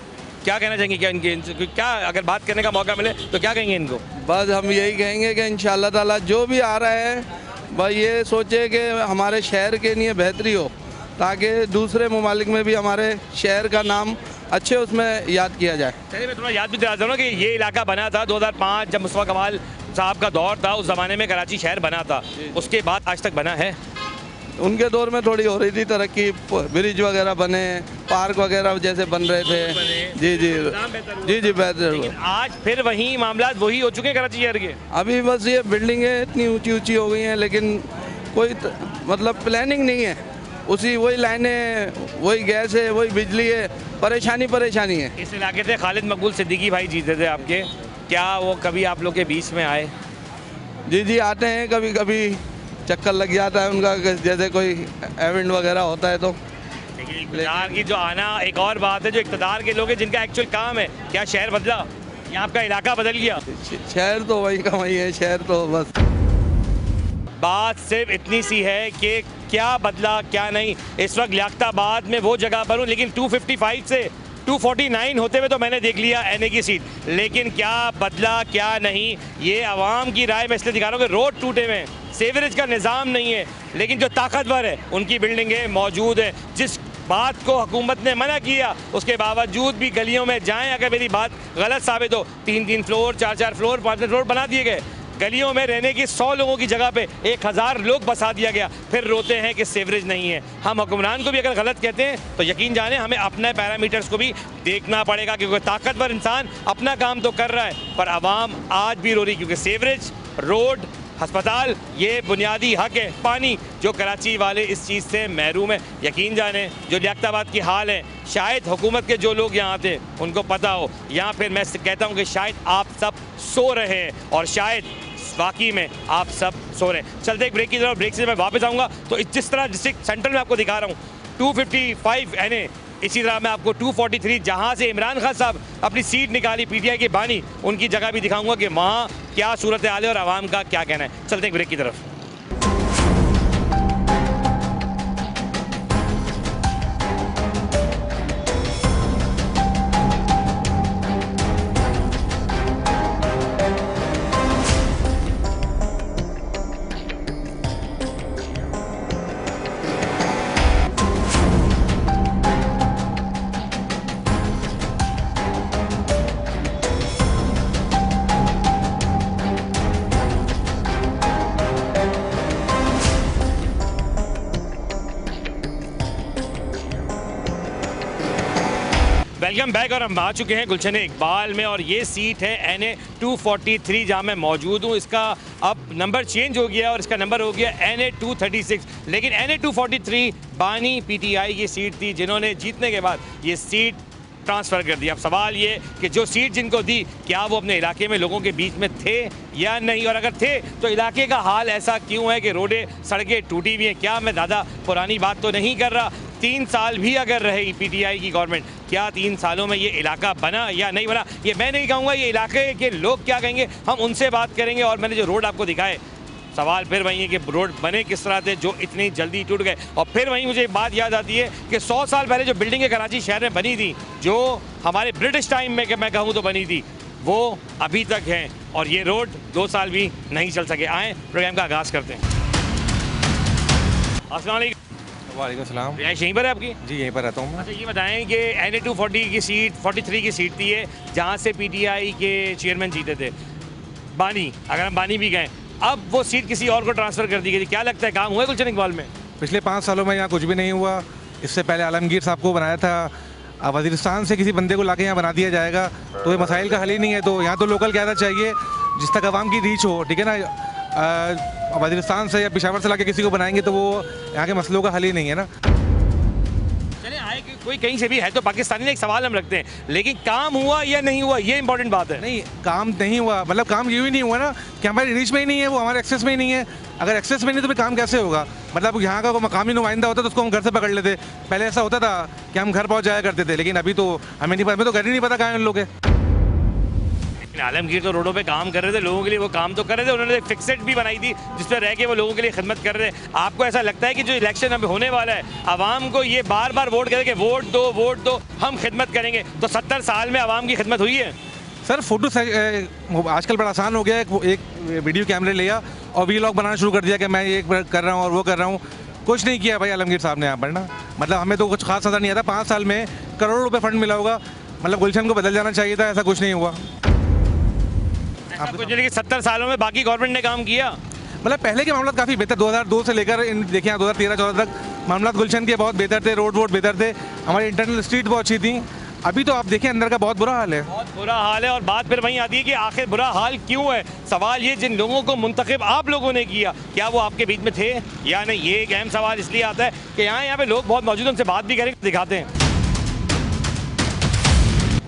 क्या कहना चाहेंगे? क्या इनके क्या अगर बात करने का मौका मिले तो क्या कहेंगे इनको? बस हम यही कहेंगे कि इंशाअल्लाह ताला जो भी आ रहा है बस ये सोचे कि हमारे शहर के लिए बेहतरी हो, ताकि दूसरे ममालिक में भी हमारे शहर का नाम अच्छे उसमें याद किया जाए। चलिए मैं थोड़ा याद भी दिला दूँ कि ये इलाका बना था 2005 जब मुस्तफा कमाल साहब का दौर था, उस ज़माने में कराची शहर बना था। उसके बाद आज तक बना है? उनके दौर में थोड़ी हो रही थी तरक्की, ब्रिज वगैरह बने, पार्क वगैरह जैसे बन रहे थे। जी जी जी जी, बेहतर हुआ। आज फिर वही मामला वही हो चुके हैं कराची शहर के। अभी बस ये बिल्डिंगें इतनी ऊंची ऊंची हो गई हैं, लेकिन कोई मतलब प्लानिंग नहीं है। उसी वही लाइनें, वही गैस है, वही बिजली है, परेशानी परेशानी है। इस इलाके से खालिद मकबूल सिद्दीकी भाई जीते थे आपके, क्या वो कभी आप लोग के बीच में आए? जी जी, आते हैं, कभी कभी चक्कर लग जाता है उनका, जैसे कोई इवेंट वगैरह होता है तो। लेकिन इक़्तिदार की जो आना एक और बात है, जो इक़्तिदार के लोग हैं जिनका एक्चुअल काम है। क्या शहर बदला या आपका इलाका बदल गया? शहर तो वही का वही है, शहर तो बस। बात सिर्फ इतनी सी है कि क्या बदला क्या नहीं। इस वक्त लियाकताबाद में वो जगह पर हूँ, लेकिन 255 से 249 होते हुए तो मैंने देख लिया एनए की सीट, लेकिन क्या बदला क्या नहीं ये आवाम की राय में इसलिए दिखा रहा हूँ कि रोड टूटे हुए हैं, सीवरेज का निज़ाम नहीं है, लेकिन जो ताकतवर है उनकी बिल्डिंगें मौजूद हैं। जिस बात को हुकूमत ने मना किया उसके बावजूद भी गलियों में जाएं, अगर मेरी बात गलत साबित हो, 3-3 फ्लोर 4-4 फ्लोर 5 फ्लोर बना दिए गए। गलियों में रहने की 100 लोगों की जगह पे 1000 लोग बसा दिया गया, फिर रोते हैं कि सीवरेज नहीं है। हम हुक्मरान को भी अगर गलत कहते हैं तो यकीन जाने हमें अपने पैरामीटर्स को भी देखना पड़ेगा, क्योंकि ताकतवर इंसान अपना काम तो कर रहा है पर आवाम आज भी रो रही, क्योंकि सीवरेज, रोड, अस्पताल ये बुनियादी हक है। पानी, जो कराची वाले इस चीज़ से महरूम है। यकीन जाने जो लियाकताबाद की हाल है, शायद हुकूमत के जो लोग यहाँ थे उनको पता हो, या फिर मैं कहता हूँ कि शायद आप सब सो रहे हैं और शायद वाकई में आप सब सो रहे हैं। चलते एक ब्रेक की तरफ, ब्रेक से मैं वापस आऊँगा तो जिस तरह डिस्ट्रिक्ट सेंट्रल में आपको दिखा रहा हूँ 255 एनए, इसी तरह मैं आपको 243 जहां से इमरान खान साहब अपनी सीट निकाली पीटीआई के बानी, उनकी जगह भी दिखाऊंगा कि वहां क्या सूरत हाल है और आवाम का क्या कहना है। चलते हैं ब्रेक की तरफ। Welcome back. और हम आ चुके हैं गुलशन इकबाल में और ये सीट है NA 243 जहाँ मैं मौजूद हूँ। इसका अब नंबर चेंज हो गया और इसका नंबर हो गया NA 236, लेकिन NA 243 बानी PTI की सीट थी जिन्होंने जीतने के बाद ये सीट ट्रांसफ़र कर दिया। अब सवाल ये कि जो सीट जिनको दी क्या वो अपने इलाके में लोगों के बीच में थे या नहीं, और अगर थे तो इलाके का हाल ऐसा क्यों है कि रोडें सड़कें टूटी हुई हैं। क्या मैं ज़्यादा पुरानी बात तो नहीं कर रहा, 3 साल भी अगर रही PTI की गवर्नमेंट, क्या 3 सालों में ये इलाका बना या नहीं बना ये मैं नहीं कहूँगा, ये इलाके के लोग क्या कहेंगे हम उनसे बात करेंगे। और मैंने जो रोड आपको दिखाए सवाल फिर वही है कि रोड बने किस तरह थे जो इतनी जल्दी टूट गए। और फिर वहीं मुझे एक बात याद आती है कि 100 साल पहले जो बिल्डिंगें कराची शहर में बनी थी, जो हमारे ब्रिटिश टाइम में कि मैं कहूँ तो बनी थी, वो अभी तक हैं और ये रोड 2 साल भी नहीं चल सके। आए प्रोग्राम का आगाज़ करते हैं। अस्सलाम वालेकुम। वालेकुम सलाम। रिहाइश यहीं पर है आपकी? जी यहीं पर रहता हूँ मैं। अच्छा ये बताएं कि NA 240 की सीट 43 की सीट थी ये, जहाँ से PTI के चेयरमैन जीते थे, बानी। अगर हम बानी भी गए, अब वो सीट किसी और को ट्रांसफ़र कर दी गई। क्या लगता है काम हुआ है गुलशन इकबाल में? पिछले 5 सालों में यहाँ कुछ भी नहीं हुआ। इससे पहले आलमगीर साहब को बनाया था, अब वज़ीरिस्तान से किसी बंदे को लाके यहाँ बना दिया जाएगा, तो ये मसाइल का हल ही नहीं है। तो यहाँ तो लोकल क़यादत चाहिए जिस तक आवाम की रीच हो, ठीक है ना। वज़ीरिस्तान से या पेशावर से लाके किसी को बनाएंगे तो वो यहाँ के मसलों का हल ही नहीं है ना। चले आए कि कोई कहीं से भी है तो पाकिस्तानी ने एक सवाल हम रखते हैं, लेकिन काम हुआ या नहीं हुआ ये इंपॉर्टेंट बात है। नहीं, काम नहीं हुआ, मतलब काम यूँ ही नहीं हुआ ना कि हमारी रीच में ही नहीं है, वो हमारे एक्सेस में ही नहीं है। अगर एक्सेस में नहीं तो फिर काम कैसे होगा? मतलब यहाँ का कोई मकामी नुमाइंदा होता तो उसको हम घर से पकड़ लेते। पहले ऐसा होता था कि हम घर पहुँच जाया करते थे, लेकिन अभी तो हमें नहीं पता, हमें तो घर ही नहीं पता कहाँ हैं उन लोग के। आलमगीर तो रोडों पे काम कर रहे थे, लोगों के लिए वो काम तो कर रहे थे। उन्होंने एक फिक्सेट भी बनाई थी जिस पर रह के वो लोगों के लिए खिदमत कर रहे थे। आपको ऐसा लगता है कि जो इलेक्शन अब होने वाला है, आवाम को ये बार बार वोट करें कि वोट दो हम खिदमत करेंगे, तो 70 साल में आवाम की खिदमत हुई है? सर फोटो आजकल बड़ा आसान हो गया है। एक वीडियो कैमरे लिया और वीलॉग बनाना शुरू कर दिया कि मैं ये कर रहा हूँ और वो कर रहा हूँ। कुछ नहीं किया भाई आलमगीर साहब ने यहाँ पर ना, मतलब हमें तो कुछ खास नज़र नहीं आता। 5 साल में करोड़ों रुपए फंड मिला होगा, मतलब गुलशन को बदल जाना चाहिए था, ऐसा कुछ नहीं हुआ। कुछ नहीं कि 70 सालों में बाकी गवर्नमेंट ने काम किया। मतलब पहले के मामला काफ़ी बेहतर, 2002 से लेकर देखिए 2013-14 तक मामला गुलशन के बहुत बेहतर थे, रोड बेहतर थे, हमारी इंटरनल स्ट्रीट बहुत अच्छी थी। अभी तो आप देखें अंदर का बहुत बुरा हाल है, बहुत बुरा हाल है। और बात फिर वहीं आती है कि आखिर बुरा हाल क्यों है? सवाल ये, जिन लोगों को मुंतखब आप लोगों ने किया, क्या वो आपके बीच में थे या नहीं? ये एक अहम सवाल इसलिए आता है कि यहाँ पे लोग बहुत मौजूद हैं, उनसे बात भी करेंगे, दिखाते हैं।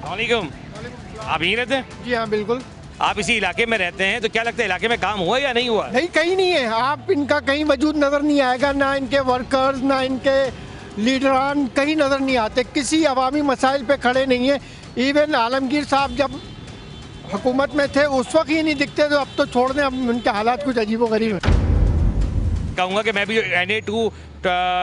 वालेकुम, आप यहीं रहते हैं? जी हाँ बिल्कुल। आप इसी इलाके में रहते हैं, तो क्या लगता है इलाके में काम हुआ या नहीं हुआ? नहीं, कहीं नहीं है। आप इनका कहीं वजूद नज़र नहीं आएगा, ना इनके वर्कर्स ना इनके लीडरान कहीं नज़र नहीं आते, किसी अवामी मसाइल पे खड़े नहीं है। इवन आलमगीर साहब जब हुकूमत में थे उस वक्त ही नहीं दिखते, तो अब तो छोड़ दें, अब उनके हालात कुछ अजीबोगरीब है। कहूँगा कि मैं भी NA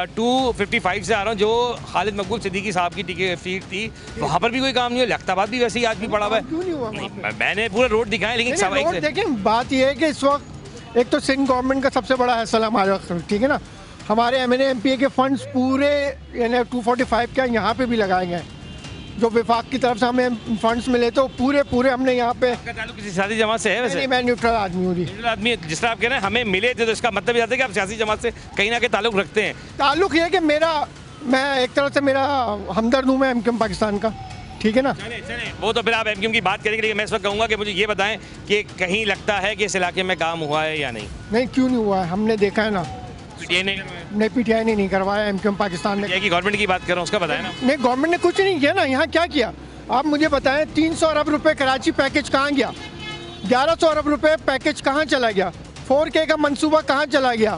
255 से आ रहा हूँ, जो खालिद मकबूल सिद्दीकी साहब की टिकट सीट थी, वहाँ पर भी कोई काम नहीं हुआ। लखताबाद भी वैसे ही आज भी पड़ा हुआ है। क्यों नहीं हुआ? नहीं, मैंने पूरा रोड दिखाया, लेकिन रोड देखें, बात यह है कि इस वक्त एक तो सिंध गवर्नमेंट का सबसे बड़ा हैसला हमारे वक्त, ठीक है ना, हमारे MNA MPA के फंड्स पूरे NA 245 के यहाँ पे भी लगाए गए। जो विफाक की तरफ से हमें फंड्स मिले तो पूरे हमने यहाँ पे। आपका ताल्लुक किसी सियासी जमात से है? वैसे मैं न्यूट्रल आदमी हूँ। न्यूट्रल आदमी, जिस तरह आप कह रहे हैं हमें मिले थे, तो इसका मतलब ये आता है कि आप सियासी जमात से कहीं ना कहीं ताल्लुक रखते हैं। ताल्लुक ये है कि मैं एक तरह से मेरा हमदर्द हूँ, मैं MQM पाकिस्तान का, ठीक है ना। चले वो तो फिर आप MQM की बात करेंगे, लेकिन मैं इस वक्त कहूँगा कि मुझे ये बताएं कि कहीं लगता है कि इस इलाके में काम हुआ है या नहीं? नहीं, क्यों नहीं हुआ है, हमने देखा है ना। PTI ने नहीं, PTI ने नहीं करवाया, MQM पाकिस्तान ने। की गवर्नमेंट की बात कर रहा हूँ, उसका बताया ना। नहीं, गवर्नमेंट ने कुछ नहीं किया ना। यहाँ क्या किया आप मुझे बताएं? 300 अरब रुपए कराची पैकेज कहाँ गया? 1100 अरब रुपए पैकेज कहाँ चला गया? 4K का मंसूबा कहाँ चला गया?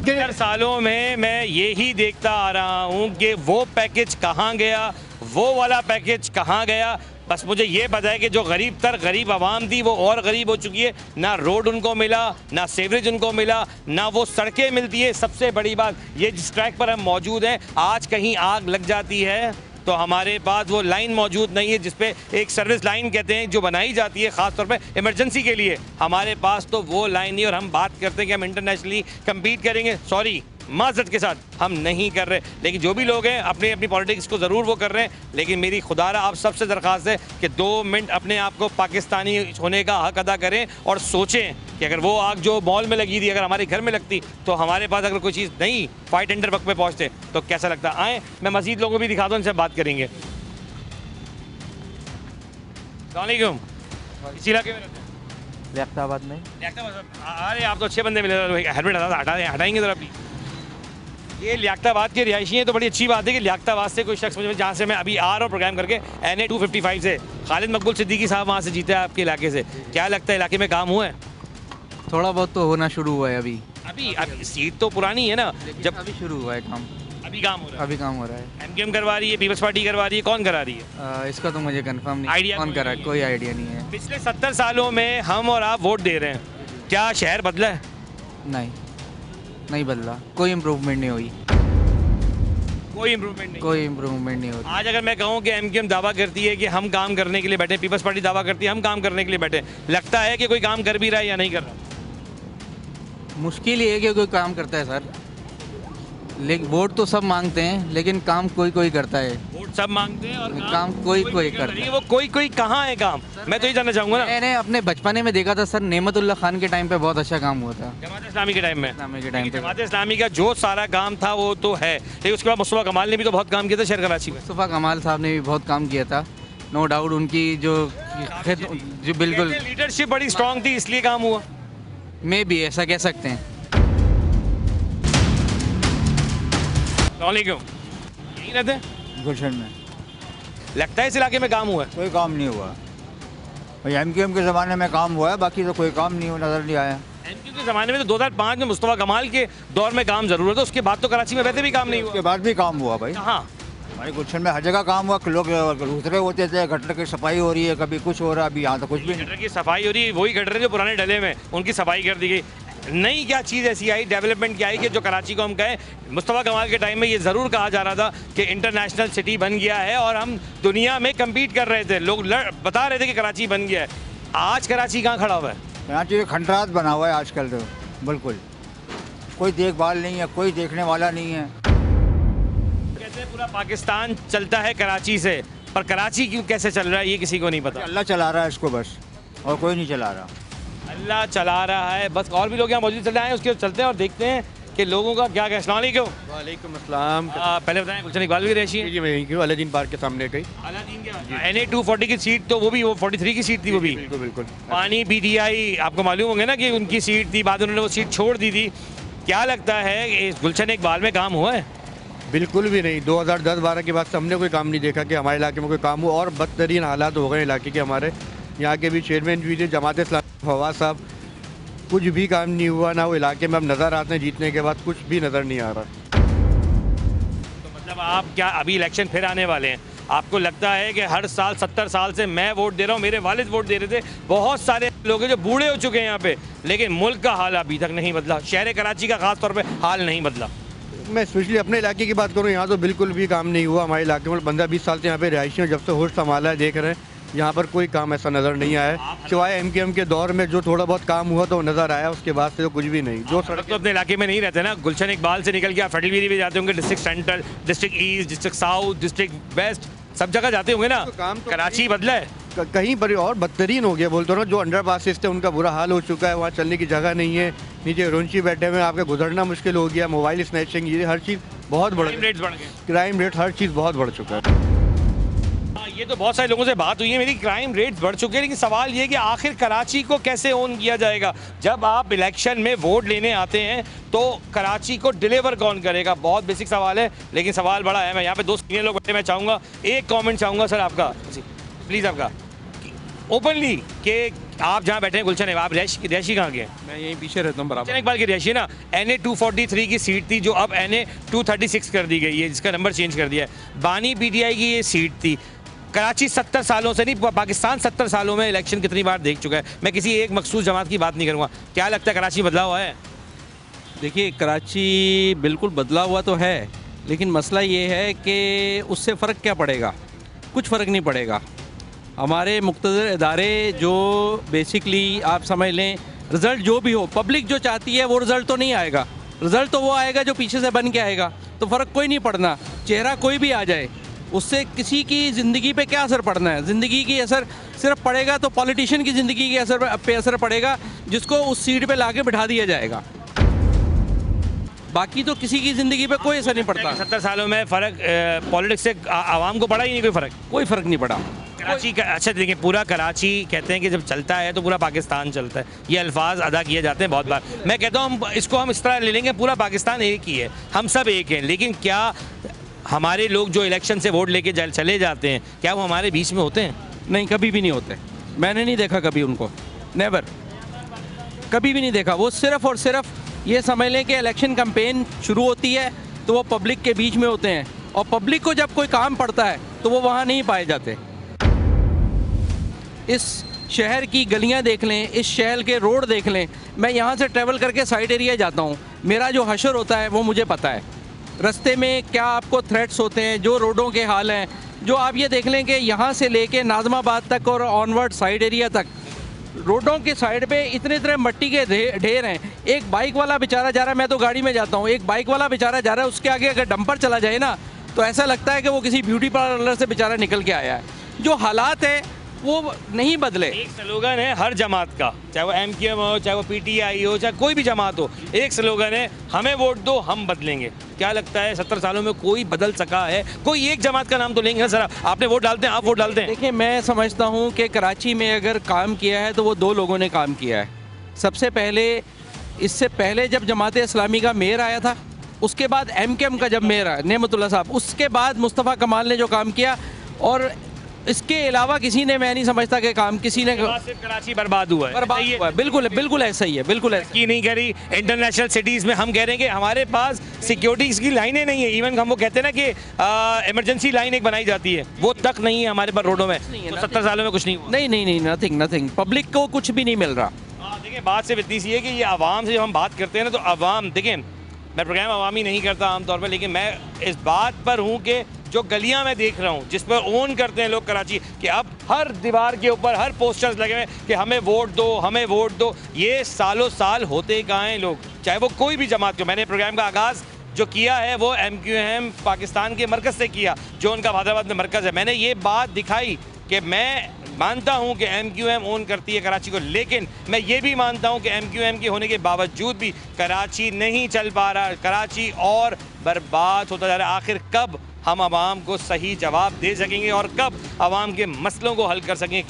70 सालों में मैं यही देखता आ रहा हूँ कि वो पैकेज कहाँ गया, वो वाला पैकेज कहाँ गया। बस मुझे ये पता है कि जो गरीब तर गरीब आवाम थी वो और गरीब हो चुकी है। ना रोड उनको मिला, ना सीवरेज उनको मिला, ना वो सड़कें मिलती है। सबसे बड़ी बात ये, जिस ट्रैक पर हम मौजूद हैं, आज कहीं आग लग जाती है तो हमारे पास वो लाइन मौजूद नहीं है जिसपे एक सर्विस लाइन कहते हैं जो बनाई जाती है ख़ास तौर पे इमरजेंसी के लिए। हमारे पास तो वो लाइन नहीं, और हम बात करते हैं कि हम इंटरनेशनली कम्पीट करेंगे। सॉरी, माजरत के साथ हम नहीं कर रहे, लेकिन जो भी लोग हैं अपनी अपनी पॉलिटिक्स को ज़रूर वो कर रहे हैं। लेकिन मेरी खुदारा आप सबसे दरख्वास्त है कि 2 मिनट अपने आप को पाकिस्तानी होने का हक अदा करें और सोचें कि अगर वो आग जो मॉल में लगी थी अगर हमारे घर में लगती, तो हमारे पास अगर कोई चीज़ नहीं फाइट टेंडर वक्त पे पहुँचते तो कैसा लगता। आए मैं मज़ीद लोगों को भी दिखा दूँ, उनसे बात करेंगे। अस्सलामुअलैकुम, इसी इलाके में रहते हैं? लियाकताबाद में। अरे आप तो अच्छे बंदे मिले, हेलमेट हटाएंगे ज़रा प्लीज़। ये लियाकताबाद के रिहायशी हैं, तो बड़ी अच्छी बात है कि लियाकताबाद से कोई शख्स मुझे, जहाँ से मैं अभी आ रहा हूँ प्रोग्राम करके, NA 255 से, खालिद मकबूल सिद्दीकी साहब वहाँ से जीते हैं आपके इलाके से। क्या लगता है इलाके में काम हुआ है? थोड़ा बहुत तो होना शुरू हुआ है अभी सीट तो पुरानी है ना, जब अभी शुरू हुआ है काम। अभी काम हो रहा है? अभी काम हो रहा है। MQM करवा रही है, पीपल्स पार्टी करवा रही है, कौन करा रही है? इसका तो मुझे कंफर्म नहीं आइडिया कौन करा है, कोई आइडिया नहीं है। पिछले 70 सालों में हम और आप वोट दे रहे हैं, क्या शहर बदला है? नहीं, नहीं बदला, कोई इम्प्रूवमेंट नहीं हुई, कोई इम्प्रूवमेंट नहीं। कोई इम्प्रूवमेंट नहीं हुई। आज अगर मैं कहूँ कि एमक्यूएम दावा करती है कि हम काम करने के लिए बैठे, पीपल्स पार्टी दावा करती है हम काम करने के लिए बैठे, लगता है कि कोई काम कर भी रहा है या नहीं कर रहा? मुश्किल ये है कि कोई काम करता है सर, लेकिन वोट तो सब मांगते हैं लेकिन काम कोई कोई करता है। वोट सब मांगते हैं और काम कोई कोई करता नहीं। है। वो कोई कोई कहाँ है काम? मैं तो ये जानना चाहूँगा ना। मैंने अपने बचपने में देखा था सर, नेमतुल्ला खान के टाइम पे बहुत अच्छा काम हुआ था। जमात इस्लामी के टाइम में, इस्लामी के टाइम पे जमात इस्लामी का जो सारा काम था वो तो है, लेकिन उसके बाद मुस्तफा कमाल ने भी तो बहुत काम किया था शहर कराची में। मुस्तफ़ा कमाल साहब ने भी बहुत काम किया था, नो डाउट। उनकी जो बिल्कुल लीडरशिप बड़ी स्ट्रांग थी इसलिए काम हुआ। मे भी ऐसा कह सकते हैं। क्यों यही रहते हैं गुलशन में? लगता है इस इलाके में काम हुआ है? कोई काम नहीं हुआ भाई, एमक्यूएम के ज़माने में काम हुआ है, बाकी तो कोई काम नहीं नज़र नहीं आया। एमक्यूएम के ज़माने में तो 2005 में मुस्तफा कमाल के दौर में काम जरूर था, उसके बाद तो कराची में वैसे भी काम नहीं हुआ। उसके बाद भी काम हुआ भाई। हाँ, हमारे गुलशन में हर जगह काम हुआ, लोग उतरे होते थे, गटर की सफाई हो रही है, कभी कुछ हो रहा है, अभी यहाँ तो कुछ भी नहीं। गटर की सफाई हो रही है, वही गटर जो पुराने डले में उनकी सफाई कर दी गई। नई क्या चीज़ ऐसी आई, डेवलपमेंट क्या आई कि जो कराची को हम कहें, मुस्तफा कमाल के टाइम में ये ज़रूर कहा जा रहा था कि इंटरनेशनल सिटी बन गया है और हम दुनिया में कम्पीट कर रहे थे, लोग बता रहे थे कि कराची बन गया है। आज कराची कहाँ खड़ा हुआ है? कराची का खंडरात बना हुआ है आजकल तो, बिल्कुल कोई देखभाल नहीं है, कोई देखने वाला नहीं है। कहते हैं पूरा पाकिस्तान चलता है कराची से, पर कराची क्यों कैसे चल रहा है ये किसी को नहीं पता। अल्लाह चला रहा है इसको बस, और कोई नहीं चला रहा। अल्लाह चला रहा है बस। और भी लोग यहाँ मौजूद चल रहे हैं, उसके चलते हैं और देखते हैं कि लोगों का क्या कहना है। क्यों? वालेकुम अस्सलाम। पहले बताएं, गुलशन इकबाल भी रहशी है? जी मैं यहीं की हूँ, अलादीन पार्क के सामने कहीं। NA 240 की सीट तो वो भी, वो 43 की सीट थी वो भी। बिल्कुल बिल्कुल। पानी PTI आपको मालूम होंगे ना कि उनकी सीट थी, बाद उन्होंने वो सीट छोड़ दी थी। क्या लगता है इस गुलशन इकबाल में काम हुआ है? बिल्कुल भी नहीं। 2010-12 के बाद से हमने कोई काम नहीं देखा कि हमारे इलाके में कोई काम हुआ, और बदतरीन हालात हो गए इलाके के। हमारे यहाँ के भी चेयरमैन भी थे जमात इस्लामी फवाद साहब, कुछ भी काम नहीं हुआ ना वो इलाके में। अब नज़र आते हैं जीतने के बाद कुछ भी नज़र नहीं आ रहा। तो मतलब आप क्या अभी इलेक्शन फिर आने वाले हैं, आपको लगता है कि हर साल 70 साल से मैं वोट दे रहा हूँ, मेरे वालिद वोट दे रहे थे, बहुत सारे लोग हैं जो बूढ़े हो चुके हैं यहाँ पे, लेकिन मुल्क का हाल अभी तक नहीं बदला, शहर कराची का खास तौर पे हाल नहीं बदला? मैं स्पेशली अपने इलाके की बात करूँ, यहाँ तो बिल्कुल भी काम नहीं हुआ हमारे इलाके में। 15-20 साल से यहाँ पे रहायशी हैं, जब से होश संभाला है देख रहे हैं, यहाँ पर कोई काम ऐसा नज़र नहीं आया है, सिवाय एमक्यूएम के दौर में जो थोड़ा बहुत काम हुआ तो नज़र आया, उसके बाद से तो कुछ भी नहीं। जो सड़क तो अपने इलाके में नहीं रहते ना, गुलशन इकबाल से निकल के आप फटेलवीरी भी जाते होंगे, district central, district east, district south, district west, सब जगह जाते होंगे ना। काम तो कराची बदला है कहीं पर और बदतरीन हो गया, बोलते हो ना। जो अंडरपासेस थे उनका बुरा हाल हो चुका है, वहाँ चलने की जगह नहीं है, नीचे रोंची बैठे हुए आपके गुजरना मुश्किल हो गया, मोबाइल स्नैचिंग, ये हर चीज़ बहुत बढ़ रेट्स बढ़ गए, क्राइम रेट हर चीज़ बहुत बढ़ चुका है। ये तो बहुत सारे लोगों से बात हुई है मेरी, क्राइम रेट्स बढ़ चुके हैं, लेकिन सवाल ये कि आखिर कराची को कैसे ओन किया जाएगा? जब आप इलेक्शन में वोट लेने आते हैं तो कराची को डिलीवर कौन करेगा? बहुत बेसिक सवाल है, लेकिन सवाल बड़ा है। मैं यहाँ पे 2 सीनियर लोग बैठे, मैं चाहूँगा एक कमेंट चाहूँगा सर आपका, प्लीज़ आपका ओपनली, कि आप जहाँ बैठे हैं गुलशन है, आप रिहायशी कहाँ के हैं? मैं यहीं पीछे रहता हूँ बराबर। इकबाल की रिहायशी ना, NA 243 की सीट थी जो अब NA 236 कर दी गई है, जिसका नंबर चेंज कर दिया है। बानी PTI की ये सीट थी। कराची 70 सालों से नहीं, पाकिस्तान 70 सालों में इलेक्शन कितनी बार देख चुका है। मैं किसी एक मखसूस जमात की बात नहीं करूँगा। क्या लगता है कराची बदला हुआ है? देखिए, कराची बिल्कुल बदला हुआ तो है, लेकिन मसला ये है कि उससे फ़र्क क्या पड़ेगा? कुछ फ़र्क नहीं पड़ेगा। हमारे मुख्तदर इदारे जो बेसिकली आप समझ लें, रिज़ल्ट जो भी हो, पब्लिक जो चाहती है वो रिज़ल्ट तो नहीं आएगा। रिज़ल्ट तो वो आएगा जो पीछे से बन के आएगा, तो फ़र्क कोई नहीं पड़ना। चेहरा कोई भी आ जाए, उससे किसी की ज़िंदगी पे क्या असर पड़ना है? ज़िंदगी की असर सिर्फ पड़ेगा तो पॉलिटिशियन की ज़िंदगी के असर पड़ेगा, जिसको उस सीट पे लाके बिठा दिया जाएगा। बाकी तो किसी की ज़िंदगी पे कोई असर नहीं पड़ता। 70 सालों में फ़र्क पॉलिटिक्स से आवाम को पड़ा ही नहीं, कोई फ़र्क नहीं पड़ा। कराची का अच्छा देखिए, पूरा कराची कहते हैं कि जब चलता है तो पूरा पाकिस्तान चलता है, ये अल्फाज अदा किए जाते हैं बहुत बार। मैं कहता हूँ इसको हम इस तरह ले लेंगे, पूरा पाकिस्तान एक ही है, हम सब एक हैं, लेकिन क्या हमारे लोग जो इलेक्शन से वोट लेके चले जाते हैं, क्या वो हमारे बीच में होते हैं? नहीं, कभी भी नहीं होते। मैंने नहीं देखा कभी उनको, नेवर, कभी भी नहीं देखा। वो सिर्फ़ और सिर्फ ये समझ लें कि इलेक्शन कैंपेन शुरू होती है तो वो पब्लिक के बीच में होते हैं, और पब्लिक को जब कोई काम पड़ता है तो वो वहाँ नहीं पाए जाते। इस शहर की गलियां देख लें, इस शहर के रोड देख लें। मैं यहाँ से ट्रैवल करके साइड एरिया जाता हूँ, मेरा जो हशर होता है वो मुझे पता है। रास्ते में क्या आपको थ्रेट्स होते हैं, जो रोडों के हाल हैं, जो आप ये देख लें कि यहाँ से लेके नाज़माबाद तक और ऑनवर्ड साइड एरिया तक रोडों के साइड पे इतने इतने मिट्टी के ढेर हैं। एक बाइक वाला बेचारा जा रहा है, मैं तो गाड़ी में जाता हूँ, एक बाइक वाला बेचारा जा रहा है, उसके आगे अगर डंपर चला जाए ना तो ऐसा लगता है कि वो किसी ब्यूटी पार्लर से बेचारा निकल के आया है। जो हालात है वो नहीं बदले। एक स्लोगन है हर जमात का, चाहे वो एमक्यूएम हो, चाहे वो पीटीआई हो, चाहे कोई भी जमात हो, एक स्लोगन है हमें वोट दो हम बदलेंगे। क्या लगता है 70 सालों में कोई बदल सका है? कोई एक जमात का नाम तो लेंगे ना सर, आपने वोट डालते हैं, आप वोट डालते हैं। देखिए, मैं समझता हूँ कि कराची में अगर काम किया है तो वो दो लोगों ने काम किया है। सबसे पहले, इससे पहले जब जमात इस्लामी का मेयर आया था, उसके बाद एमकेएम का जब मेयर आया नेमतुल्लाह साहब, उसके बाद मुस्तफ़ा कमाल ने जो काम किया, और इसके अलावा किसी ने, मैं नहीं समझता कि काम किसी ने, सिर्फ कराची बर्बाद हुआ है। बर्बाद हुआ है। बिल्कुल बिल्कुल ऐसा ही है, बिल्कुल ऐसा की नहीं करी। इंटरनेशनल सिटीज़ में हम कह रहे हैं कि हमारे पास सिक्योरिटीज़ की लाइनें नहीं है। इवन हम वो कहते हैं ना कि इमरजेंसी लाइन एक बनाई जाती है, वो तक नहीं है हमारे पास रोडों में। तो 70 सालों में कुछ नहीं हुआ। नहीं, नथिंग। पब्लिक को कुछ भी नहीं मिल रहा। देखिए, बात सिर्फ इतनी सी है कि ये आवाम से जब हम बात करते हैं ना, तो आवाम, देखिए मैं प्रोग्राम अवामी नहीं करता आमतौर पर, लेकिन मैं इस बात पर हूँ कि जो गलियां मैं देख रहा हूँ जिस पर ओन करते हैं लोग कराची, कि अब हर दीवार के ऊपर हर पोस्टर्स लगे हुए कि हमें वोट दो, हमें वोट दो। ये सालों साल होते कहाँ हैं लोग, चाहे वो कोई भी जमात हो। मैंने प्रोग्राम का आगाज़ जो किया है वो एमक्यूएम पाकिस्तान के मरकज़ से किया, जो उनका हैदराबाद में मरकज़ है। मैंने ये बात दिखाई कि मैं मानता हूं कि एमक्यूएम ओन करती है कराची को, लेकिन मैं ये भी मानता हूं कि एमक्यूएम के होने के बावजूद भी कराची नहीं चल पा रहा, कराची और बर्बाद होता जा रहा है। आखिर कब हम आवाम को सही जवाब दे सकेंगे और कब आवाम के मसलों को हल कर सकेंगे?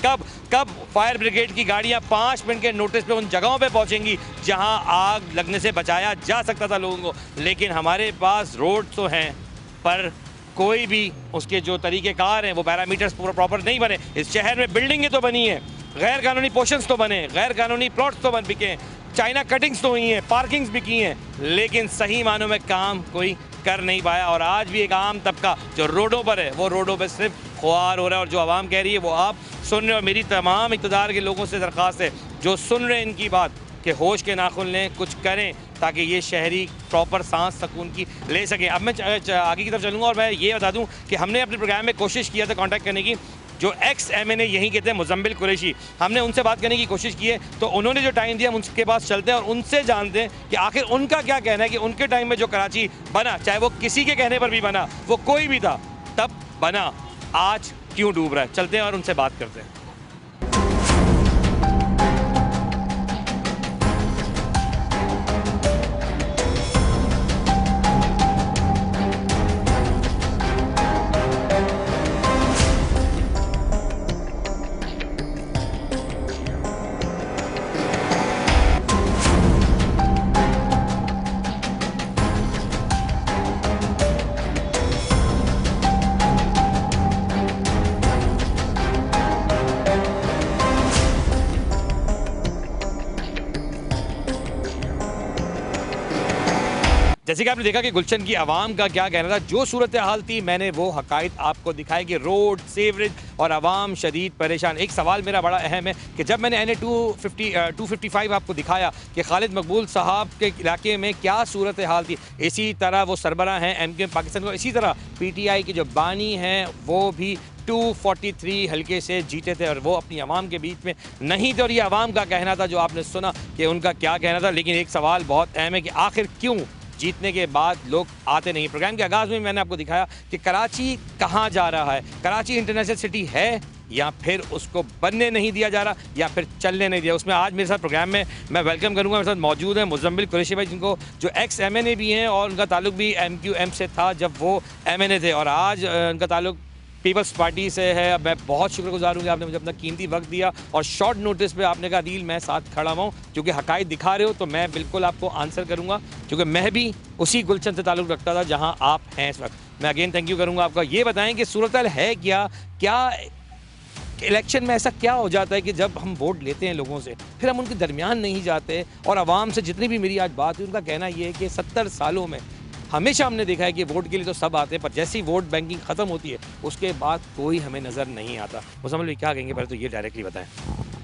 कब फायर ब्रिगेड की गाड़ियां 5 मिनट के नोटिस पे उन जगहों पे पहुंचेंगी जहां आग लगने से बचाया जा सकता था लोगों को? लेकिन हमारे पास रोड तो हैं, पर कोई भी उसके जो तरीक़ेकार हैं वो पैरामीटर्स पूरा प्रॉपर नहीं बने। इस शहर में बिल्डिंगें तो बनी हैं, गैर कानूनी पोर्शंस तो बने, गैर कानूनी प्लॉट्स तो बन बिके, चाइना कटिंग्स तो हुई हैं, पार्किंग्स भी की हैं, लेकिन सही मानों में काम कोई कर नहीं पाया। और आज भी एक आम तबका जो रोडों पर है वो रोडों पर सिर्फ खुआर हो रहा है, और जो आवाम कह रही है वो आप सुन रहे हो। और मेरी तमाम इक़्तिदार के लोगों से दरख्वास्त है जो सुन रहे हैं इनकी बात, कि होश के नाखुन लें, कुछ करें ताकि ये शहरी प्रॉपर सांस सुकून की ले सकें। अब मैं आगे की तरफ चलूँगा और मैं ये बता दूँ कि हमने अपने प्रोग्राम में कोशिश किया था कॉन्टैक्ट करने की, जो एक्स MNA यहीं के थे मुजम्मिल कुरैशी, हमने उनसे बात करने की कोशिश की है, तो उन्होंने जो टाइम दिया हम उनके पास चलते हैं और उनसे जानते हैं कि आखिर उनका क्या कहना है कि उनके टाइम में जो कराची बना, चाहे वो किसी के कहने पर भी बना, वो कोई भी था तब बना, आज क्यों डूब रहा है। चलते हैं और उनसे बात करते हैं। जैसे कि आपने देखा कि गुलशन की आवाम का क्या कहना था, जो सूरत हाल थी मैंने वो हकायत आपको दिखाई कि रोड, सीवरेज और आवाम शदीद परेशान। एक सवाल मेरा बड़ा अहम है कि जब मैंने NA 255 आपको दिखाया कि खालिद मकबूल साहब के इलाके में क्या सूरत हाल थी, इसी तरह वो सरबरा हैं MQM पाकिस्तान को, इसी तरह PTI के जो बानी हैं वो भी 243 हल्के से जीते थे और वो अपनी आवाम के बीच में नहीं थे। और ये आवाम का कहना था जो आपने सुना कि उनका क्या कहना था। लेकिन एक सवाल बहुत अहम है कि आखिर क्यों जीतने के बाद लोग आते नहीं। प्रोग्राम के आगाज़ में मैंने आपको दिखाया कि कराची कहाँ जा रहा है। कराची इंटरनेशनल सिटी है या फिर उसको बनने नहीं दिया जा रहा या फिर चलने नहीं दिया। उसमें आज मेरे साथ प्रोग्राम में मैं वेलकम करूंगा, मेरे साथ मौजूद हैं मुजम्मिल कुरैशी भाई, जिनको जो एक्स MNA भी हैं और उनका ताल्लुक भी MQM से था जब वो MNA थे, और आज उनका ताल्लुक पीपल्स पार्टी से है। मैं बहुत शुक्रगुजार हूँ कि आपने मुझे अपना कीमती वक्त दिया और शॉर्ट नोटिस पे आपने कहा अदील मैं साथ खड़ा हूँ, क्योंकि हकायत दिखा रहे हो तो मैं बिल्कुल आपको आंसर करूँगा, क्योंकि मैं भी उसी गुलशन से ताल्लुक़ रखता था जहाँ आप हैं इस वक्त। मैं अगेन थैंक यू करूँगा आपका। ये बताएं कि सूरत है क्या इलेक्शन में ऐसा क्या हो जाता है कि जब हम वोट लेते हैं लोगों से फिर हम उनके दरमियान नहीं जाते, और आवाम से जितनी भी मेरी आज बात हुई उनका कहना ये है कि 70 सालों में हमेशा हमने देखा है कि वोट के लिए तो सब आते हैं, पर जैसी वोट बैंकिंग ख़त्म होती है उसके बाद कोई हमें नज़र नहीं आता। मुजम्मिल भाई क्या कहेंगे, पहले तो ये डायरेक्टली बताएं।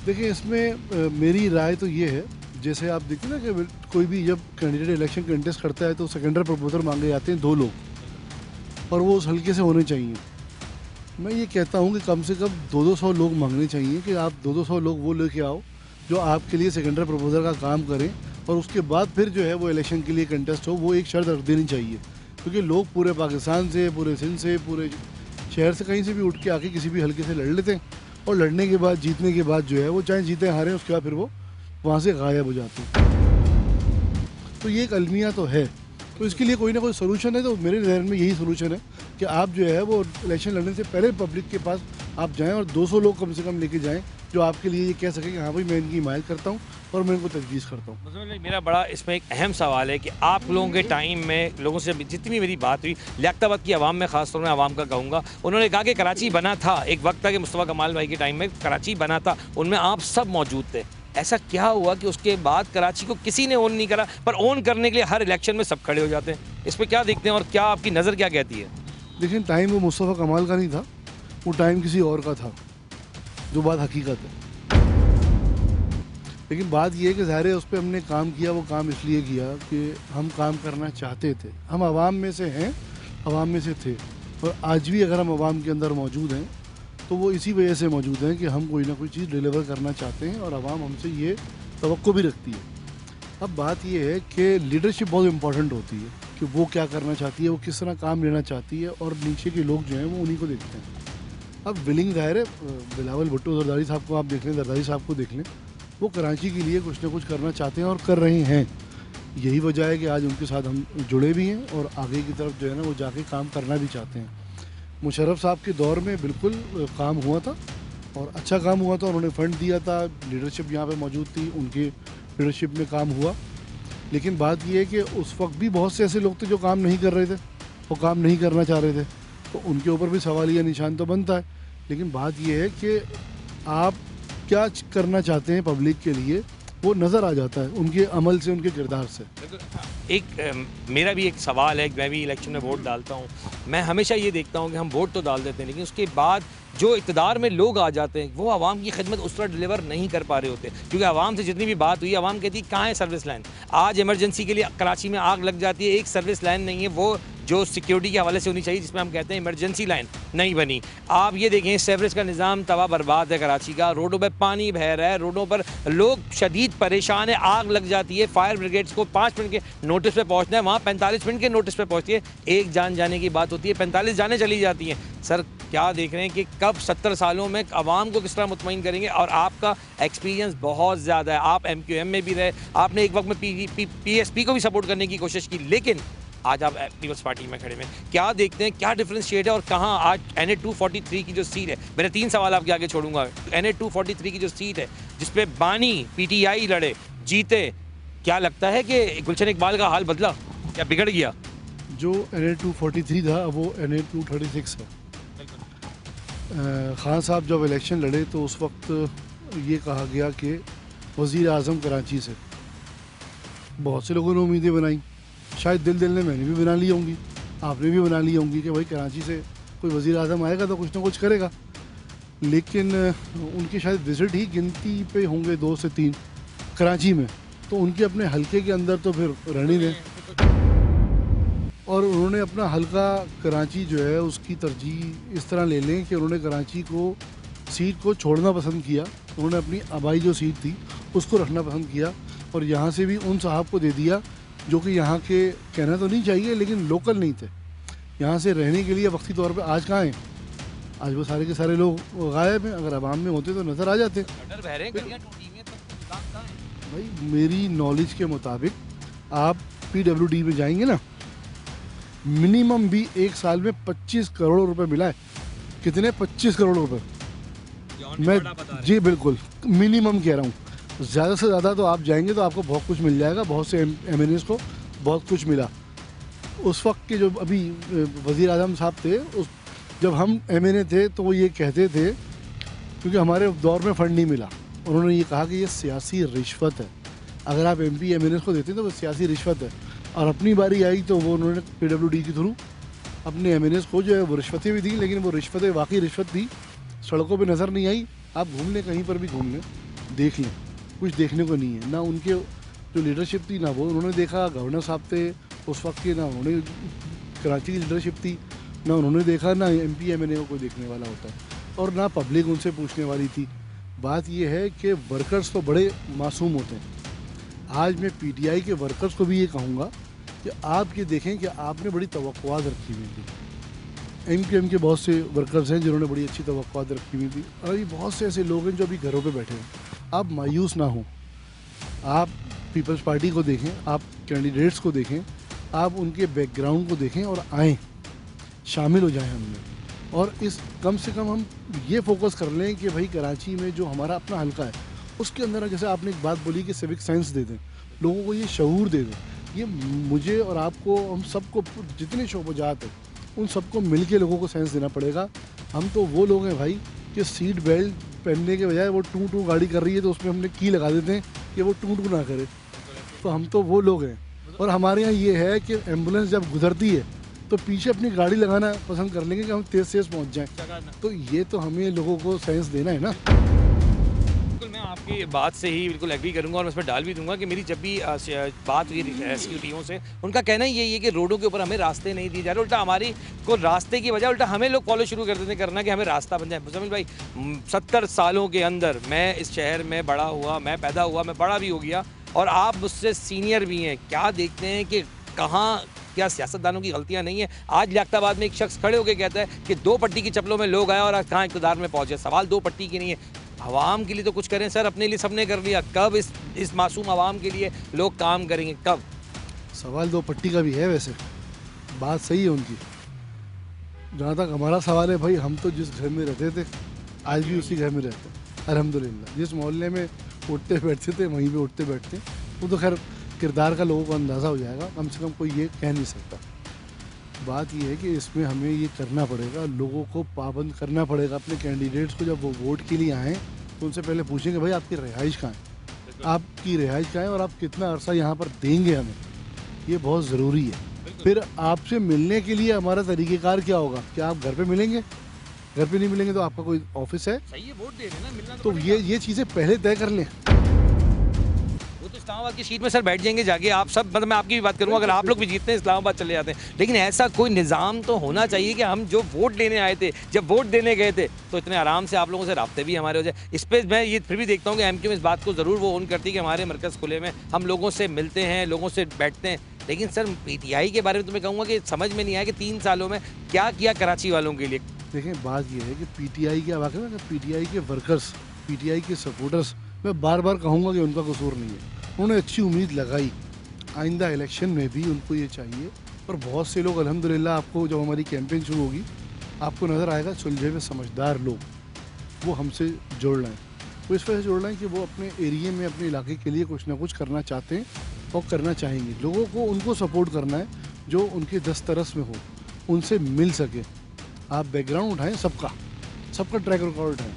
देखिए इसमें मेरी राय तो ये है, जैसे आप देखते हैं ना कि कोई भी जब कैंडिडेट इलेक्शन कंटेस्ट करता है तो सेकेंडरी प्रपोजल मांगे जाते हैं 2 लोग और वो उस हल्के से होने चाहिए। मैं ये कहता हूँ कि कम से कम 200 लोग मांगने चाहिए कि आप 200 लोग वो लेके आओ जो आपके लिए सेकेंडरी प्रपोजल का काम करें और उसके बाद फिर जो है वो इलेक्शन के लिए कंटेस्ट हो। वो एक शर्त रख देनी चाहिए, क्योंकि लोग पूरे पाकिस्तान से, पूरे सिंध से, पूरे शहर से, कहीं से भी उठ के आके किसी भी हल्के से लड़ लेते हैं और लड़ने के बाद, जीतने के बाद जो है वो चाहे जीते हारें, उसके बाद फिर वो वहाँ से गायब हो जाते हैं। तो ये एक अलमिया तो है, तो इसके लिए कोई ना कोई सोल्यूशन है। तो मेरे जहन में यही सोल्यूशन है कि आप जो है वो इलेक्शन लड़ने से पहले पब्लिक के पास आप जाएं और 200 लोग कम से कम लेके जाएं जो आपके लिए ये कह सकें कि हाँ भाई मैं इनकी हिमायत करता हूँ और मैं इनको तजवीज़ करता हूँ। मेरा बड़ा इसमें एक अहम सवाल है कि आप लोगों के टाइम में लोगों से जितनी भी मेरी बात हुई, लियाकताबाद की आवाम में ख़ासतौर में आवाम का कहूँगा, उन्होंने कहा कि कराची बना था, एक वक्त था कि मुस्तफ़ा कमाल भाई के टाइम में कराची बना था, उनमें आप सब मौजूद थे। ऐसा क्या हुआ कि उसके बाद कराची को किसी ने ओन नहीं करा, पर ओन करने के लिए हर इलेक्शन में सब खड़े हो जाते हैं? इस पर क्या देखते हैं और क्या आपकी नज़र क्या कहती है? लेकिन टाइम वो मुस्तफ़ा कमाल का नहीं था, वो टाइम किसी और का था, जो बात हकीकत है। लेकिन बात ये है कि ज़ाहिर है उस पर हमने काम किया, वो काम इसलिए किया कि हम काम करना चाहते थे। हम आवाम में से हैं, आवाम में से थे, और आज भी अगर हम आवाम के अंदर मौजूद हैं तो वो इसी वजह से मौजूद हैं कि हम कोई ना कोई चीज़ डिलीवर करना चाहते हैं और आवाम हमसे ये तवक्को भी रखती है। अब बात ये है कि लीडरशिप बहुत इम्पॉर्टेंट होती है कि वो क्या करना चाहती है, वो किस तरह काम लेना चाहती है, और नीचे के लोग जो हैं वो उन्हीं को देखते हैं। अब विलिंग ज़ाहिर है, बिलावल भुट्टो जरदारी साहब को आप देख लें, जरदारी साहब को देख लें, वो कराची के लिए कुछ ना कुछ करना चाहते हैं और कर रहे हैं। यही वजह है कि आज उनके साथ हम जुड़े भी हैं और आगे की तरफ जो है ना वो जाके काम करना भी चाहते हैं। मुशर्रफ साहब के दौर में बिल्कुल काम हुआ था और अच्छा काम हुआ था, उन्होंने फ़ंड दिया था, लीडरशिप यहाँ पे मौजूद थी, उनके लीडरशिप में काम हुआ। लेकिन बात ये है कि उस वक्त भी बहुत से ऐसे लोग थे जो काम नहीं कर रहे थे, वो काम नहीं करना चाह रहे थे, तो उनके ऊपर भी सवालिया निशान तो बनता है। लेकिन बात ये है कि आप क्या करना चाहते हैं पब्लिक के लिए, वो नज़र आ जाता है उनके अमल से, उनके किरदार से। एक मेरा भी एक सवाल है, मैं भी इलेक्शन में वोट डालता हूँ, मैं हमेशा ये देखता हूँ कि हम वोट तो डाल देते हैं लेकिन उसके बाद जो इक़्तिदार में लोग आ जाते हैं वो आवाम की खिदमत उस तरह डिलीवर नहीं कर पा रहे होते, क्योंकि आवाम से जितनी भी बात हुई, आवाम कहती है कहाँ है सर्विस लाइन। आज इमरजेंसी के लिए कराची में आग लग जाती है, एक सर्विस लाइन नहीं है, वो जो सिक्योरिटी के हवाले से होनी चाहिए, जिसमें हम कहते हैं इमरजेंसी लाइन नहीं बनी। आप ये देखें, सेवरेज का निज़ाम तबाह बर्बाद है कराची का, रोडों पर पानी बह रहा है, रोडों पर लोग शदीद परेशान है, आग लग जाती है, फायर ब्रिगेड्स को 5 मिनट के नोटिस पे पहुंचना है, वहाँ 45 मिनट के नोटिस पे पहुंचती है, एक जान जाने की बात होती है, 45 जाने चली जाती हैं। सर क्या देख रहे हैं कि कब 70 सालों में आवाम को किस तरह मुतमईन करेंगे? और आपका एक्सपीरियंस बहुत ज़्यादा है, आप MQM में भी रहे, आपने एक वक्त में PSP को भी सपोर्ट करने की कोशिश की, लेकिन आज आप पीपल्स पार्टी में खड़े हैं। क्या देखते हैं, क्या डिफरेंशिएट है और कहाँ आज NA 243 की जो सीट है, मेरे 3 सवाल आपके आगे छोड़ूंगा। NA 243 की जो सीट है जिसपे बानी PTI लड़े, जीते, क्या लगता है कि गुलशन इकबाल का हाल बदला, क्या बिगड़ गया? जो NA 243 था वो NA 236 है। खान साहब जब इलेक्शन लड़े तो उस वक्त ये कहा गया कि वज़ीर आज़म कराची से, बहुत से लोगों ने उम्मीदें बनाई, शायद दिल ने मैंने भी बना ली होंगी, आपने भी बना ली होंगी कि भाई कराची से कोई वज़ीर आज़म आएगा तो कुछ ना कुछ करेगा। लेकिन उनकी शायद विज़िट ही गिनती पे होंगे 2 से 3 कराची में, तो उनके अपने हलके के अंदर तो फिर रहने दें, और उन्होंने अपना हलका कराची जो है उसकी तरजीह इस तरह ले लें कि उन्होंने कराची को सीट को छोड़ना पसंद किया, उन्होंने अपनी आबाई जो सीट थी उसको रखना पसंद किया और यहाँ से भी उन साहब को दे दिया जो कि यहाँ के, कहना तो नहीं चाहिए लेकिन लोकल नहीं थे, यहाँ से रहने के लिए वक्ती तौर पे। आज कहाँ हैं? आज वो सारे के सारे लोग गायब हैं, अगर आवाम में होते तो नज़र आ जाते। भाई मेरी नॉलेज के मुताबिक आप PWD में जाएंगे ना, मिनिमम भी एक साल में 25 करोड़ रुपए मिला है। कितने? 25 करोड़ रुपए। मैं जी बिल्कुल मिनिमम कह रहा हूँ, ज़्यादा से ज़्यादा तो आप जाएंगे तो आपको बहुत कुछ मिल जाएगा। बहुत से MNAs को बहुत कुछ मिला। उस वक्त के जो अभी वज़ीर आज़म साहब थे, उस जब हम MNA थे तो वो ये कहते थे, क्योंकि हमारे दौर में फ़ंड नहीं मिला, उन्होंने ये कहा कि ये सियासी रिश्वत है, अगर आप MP MNAs को देते हैं तो वो सियासी रिश्वत है। और अपनी बारी आई तो वो उन्होंने PWD के थ्रू अपने MNAs को जो है वो रिश्वतें भी दी, लेकिन वो रिश्वतें वाकई रिश्वत थी, सड़कों पे नज़र नहीं आई। आप घूम लें, कहीं पर भी घूम लें, देख लें, कुछ देखने को नहीं है। ना उनके जो लीडरशिप थी ना वो उन्होंने देखा, गवर्नर साहब थे उस वक्त के, ना उन्होंने कराची की लीडरशिप थी ना उन्होंने देखा, ना MP MNA को कोई देखने वाला होता है, और ना पब्लिक उनसे पूछने वाली थी। बात यह है कि वर्कर्स तो बड़े मासूम होते हैं। आज मैं PTI के वर्कर्स को भी ये कहूँगा कि आप ये देखें कि आपने बड़ी तवक्कुआत रखी हुई थी। MQM के बहुत से वर्कर्स हैं जिन्होंने बड़ी अच्छी तवक्कुआत रखी हुई थी, और ये बहुत से ऐसे लोग हैं जो अभी घरों पे बैठे हैं। आप मायूस ना हों, आप पीपल्स पार्टी को देखें, आप कैंडिडेट्स को देखें, आप उनके बैकग्राउंड को देखें और आएँ, शामिल हो जाएं हमने। और इस कम से कम हम ये फोकस कर लें कि भाई कराची में जो हमारा अपना हल्का है उसके अंदर, जैसे आपने एक बात बोली कि सिविक साइंस दे दें, लोगों को ये शऊर दे दें। ये मुझे और आपको, हम सबको, जितने शोबजात हैं उन सबको मिल के लोगों को साइंस देना पड़ेगा। हम तो वो लोग हैं भाई कि सीट बेल्ट पहनने के बजाय वो टू टू गाड़ी कर रही है तो उसमें हमने की लगा देते हैं कि वो टू टू ना करे। तो हम तो वो लोग हैं। और हमारे यहाँ ये है कि एम्बुलेंस जब गुजरती है तो पीछे अपनी गाड़ी लगाना पसंद कर लेंगे कि हम तेज़ तेज़ पहुँच जाएँ। तो ये तो हमें लोगों को साइंस देना है ना। बिल्कुल, मैं आपकी बात से ही बिल्कुल एग्री करूंगा और मैं इसमें डाल भी दूंगा कि मेरी जब भी बात हुई रेस्क्यू टीमों से, उनका कहना ही यही है कि रोडों के ऊपर हमें रास्ते नहीं दिए जा रहे, उल्टा हमारी को रास्ते की बजाय उल्टा हमें लोग फॉलो शुरू कर देते करना कि हमें रास्ता बन जाए। मुज़म्मिल भाई, 70 सालों के अंदर मैं इस शहर में बड़ा हुआ, मैं पैदा हुआ, मैं बड़ा भी हो गया, और आप मुझसे सीनियर भी हैं। क्या देखते हैं कि कहाँ क्या सियासतदानों की गलतियां नहीं है? आज लियाकताबाद में एक शख्स खड़े होकर कहता है कि 2 पट्टी की चप्पलों में लोग आए और आज कहाँ इक़्तिदार में पहुंचे। सवाल 2 पट्टी की नहीं है, आवाम के लिए तो कुछ करें सर। अपने लिए सबने कर लिया, कब इस मासूम आवाम के लिए लोग काम करेंगे, कब? सवाल 2 पट्टी का भी है, वैसे बात सही है उनकी। जहाँ तक हमारा सवाल है भाई, हम तो जिस घर में रहते थे आज भी उसी घर में रहते हैं अल्हम्दुलिल्लाह। जिस मोहल्ले में उठते बैठते थे वहीं पे उठते बैठते, वो तो खैर किरदार का लोगों को अंदाज़ा हो जाएगा, कम से कम कोई ये कह नहीं सकता। बात ये है कि इसमें हमें ये करना पड़ेगा, लोगों को पाबंद करना पड़ेगा। अपने कैंडिडेट्स को जब वो वोट के लिए आएँ तो उनसे पहले पूछेंगे भाई आपकी रिहाइश कहाँ है, आपकी रिहाइश कहाँ है और आप कितना अरसा यहाँ पर देंगे हमें, ये बहुत ज़रूरी है। फिर आपसे मिलने के लिए हमारा तरीक़ेकार क्या होगा? क्या आप घर पे मिलेंगे? घर पे नहीं मिलेंगे तो आपका कोई ऑफिस है? सही है, वोट दे देना, मिलना तो ये चीज़ें पहले तय कर लें। वो तो इस्लामाबाद की सीट में सर बैठ जाएंगे जाके आप सब, मतलब मैं आपकी भी बात करूँगा, अगर आप लोग भी जीतते हैं इस्लामाबाद चले जाते हैं, लेकिन ऐसा कोई निज़ाम तो होना चाहिए कि हम जो वोट लेने आए थे, जब वोट देने गए थे तो इतने आराम से आप लोगों से राब्ते भी हमारे हो जाए। इस पर मैं ये फिर भी देखता हूँ कि MQ में इस बात को ज़रूर वो ऑन करती है कि हमारे मरकज़ खुले में, हम लोगों से मिलते हैं, लोगों से बैठते हैं। लेकिन सर PTI के बारे में तो मैं कहूँगा कि समझ में नहीं आया कि 3 सालों में क्या किया कराची वालों के लिए। देखें, बात ये है कि PTI के वाकई में PTI के वर्कर्स, PTI के सपोर्टर्स, मैं बार बार कहूँगा कि उनका कसूर नहीं है। उन्होंने अच्छी उम्मीद लगाई, आइंदा इलेक्शन में भी उनको ये चाहिए। और बहुत से लोग अल्हम्दुलिल्लाह, आपको जब हमारी कैंपेन शुरू होगी आपको नज़र आएगा सुलझे हुए समझदार लोग, वो हमसे जुड़ रहे हैं। वो इस वजह से जुड़ रहे हैं कि वो अपने एरिए में, अपने इलाके के लिए कुछ ना कुछ करना चाहते हैं और करना चाहेंगे। लोगों को उनको सपोर्ट करना है जो उनके दस्तरस में हो, उनसे मिल सके। आप बैकग्राउंड उठाएं, सबका ट्रैक रिकॉर्ड उठाएं,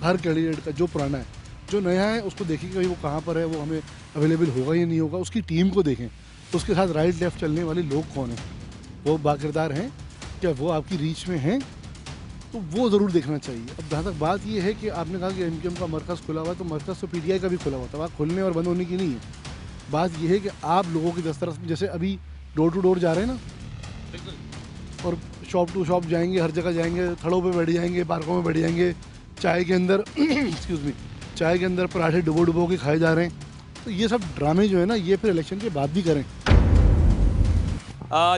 हर कैंडिडेट का, जो पुराना है, जो नया है उसको देखिए कि भाई वो कहाँ पर है, वो हमें अवेलेबल होगा या नहीं होगा। उसकी टीम को देखें, उसके साथ राइट लेफ्ट चलने वाले लोग कौन हैं, वो बाकिरदार हैं, क्या वो आपकी रीच में हैं, तो वो ज़रूर देखना चाहिए। अब जहाँ तक बात ये है कि आपने कहा कि MQM का मरकज़ खुला हुआ है, तो मरकज़ तो PTI का भी खुला हुआ था, वहाँ खुलने और बंद होने की नहीं है। बात ये है कि आप लोगों की दस्तरस में, जैसे अभी डोर टू डोर जा रहे हैं ना, और शॉप टू शॉप जाएंगे, हर जगह जाएंगे, थड़ों पे बैठ जाएंगे, पार्कों में बैठ जाएंगे, चाय के अंदर एक्सक्यूज़ मी, चाय के अंदर पराठे डुबो के खाए जा रहे हैं। तो ये सब ड्रामे जो है ना, ये फिर इलेक्शन के बाद भी करें।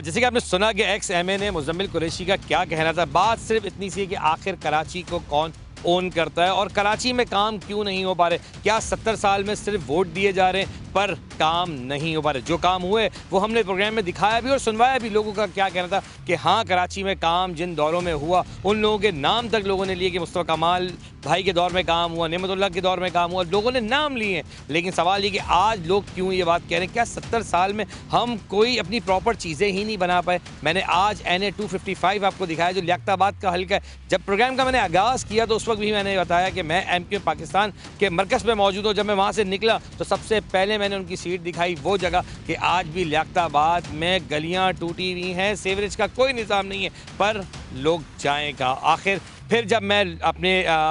जैसे कि आपने सुना कि ex-MNA मुज़म्मिल कुरैशी का क्या कहना था। बात सिर्फ इतनी सी है कि आखिर कराची को कौन ओन करता है और कराची में काम क्यों नहीं हो पा रहे? क्या 70 साल में सिर्फ वोट दिए जा रहे हैं पर काम नहीं हो पा रहे? जो काम हुए वो हमने प्रोग्राम में दिखाया भी और सुनवाया भी। लोगों का क्या कहना था कि हाँ, कराची में काम जिन दौरों में हुआ उन लोगों के नाम तक लोगों ने लिए कि मुस्तफ़ा कमाल भाई के दौर में काम हुआ, नेमतुल्लाह के दौर में काम हुआ, लोगों ने नाम लिए। लेकिन सवाल ये कि आज लोग क्यों ये बात कह रहे हैं? क्या 70 साल में हम कोई अपनी प्रॉपर चीज़ें ही नहीं बना पाए? मैंने आज NA 255 आपको दिखाया जो लियाकताबाद का हल्का है। जब प्रोग्राम का मैंने आगाज़ किया तो उस वक्त भी मैंने बताया कि मैं MQ पाकिस्तान के मरकज़ में मौजूद हूँ। जब मैं वहाँ से निकला तो सबसे पहले मैंने उनकी सीट दिखाई, वो जगह कि आज भी लियाकताबाद में गलियाँ टूटी हुई हैं, सीवरेज का कोई निज़ाम नहीं है, पर लोग जाएँ कहाँ? आखिर फिर जब मैं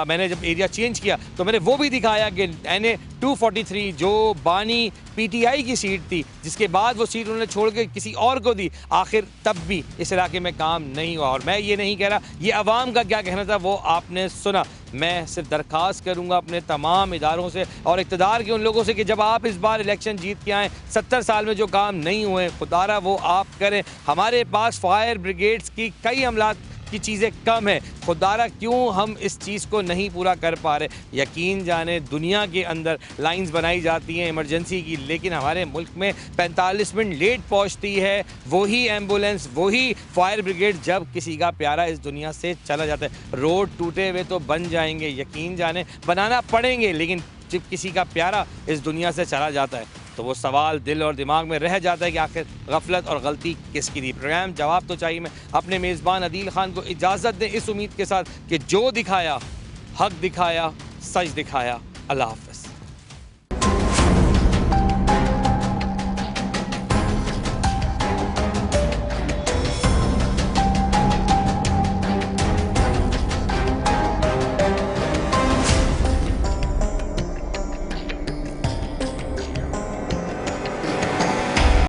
मैंने जब एरिया चेंज किया तो मैंने वो भी दिखाया कि NA 243 जो बानी PTI की सीट थी, जिसके बाद वो सीट उन्होंने छोड़ के किसी और को दी, आखिर तब भी इस इलाके में काम नहीं हुआ। और मैं ये नहीं कह रहा, ये अवाम का क्या कहना था वो आपने सुना। मैं सिर्फ दरख्वास्त करूंगा अपने तमाम इदारों से और इक़्तिदार के उन लोगों से कि जब आप इस बार इलेक्शन जीत के आएँ, 70 साल में जो काम नहीं हुए खुदारा वो आप करें। हमारे पास फायर ब्रिगेड्स की कई अमलात की चीज़ें कम है, खुदारा क्यों हम इस चीज़ को नहीं पूरा कर पा रहे। यकीन जाने दुनिया के अंदर लाइंस बनाई जाती हैं इमरजेंसी की, लेकिन हमारे मुल्क में 45 मिनट लेट पहुंचती है वही एम्बुलेंस, वही फायर ब्रिगेड जब किसी का प्यारा इस दुनिया से चला जाता है। रोड टूटे हुए तो बन जाएंगे, यकीन जाने बनाना पड़ेंगे, लेकिन जब किसी का प्यारा इस दुनिया से चला जाता है तो वो सवाल दिल और दिमाग में रह जाता है कि आखिर गफलत और गलती किसकी थी। प्रोग्राम जवाब तो चाहिए में अपने मेज़बान अदील खान को इजाज़त दें इस उम्मीद के साथ कि जो दिखाया हक दिखाया, सच दिखाया। अल्लाह हाफ़िज़।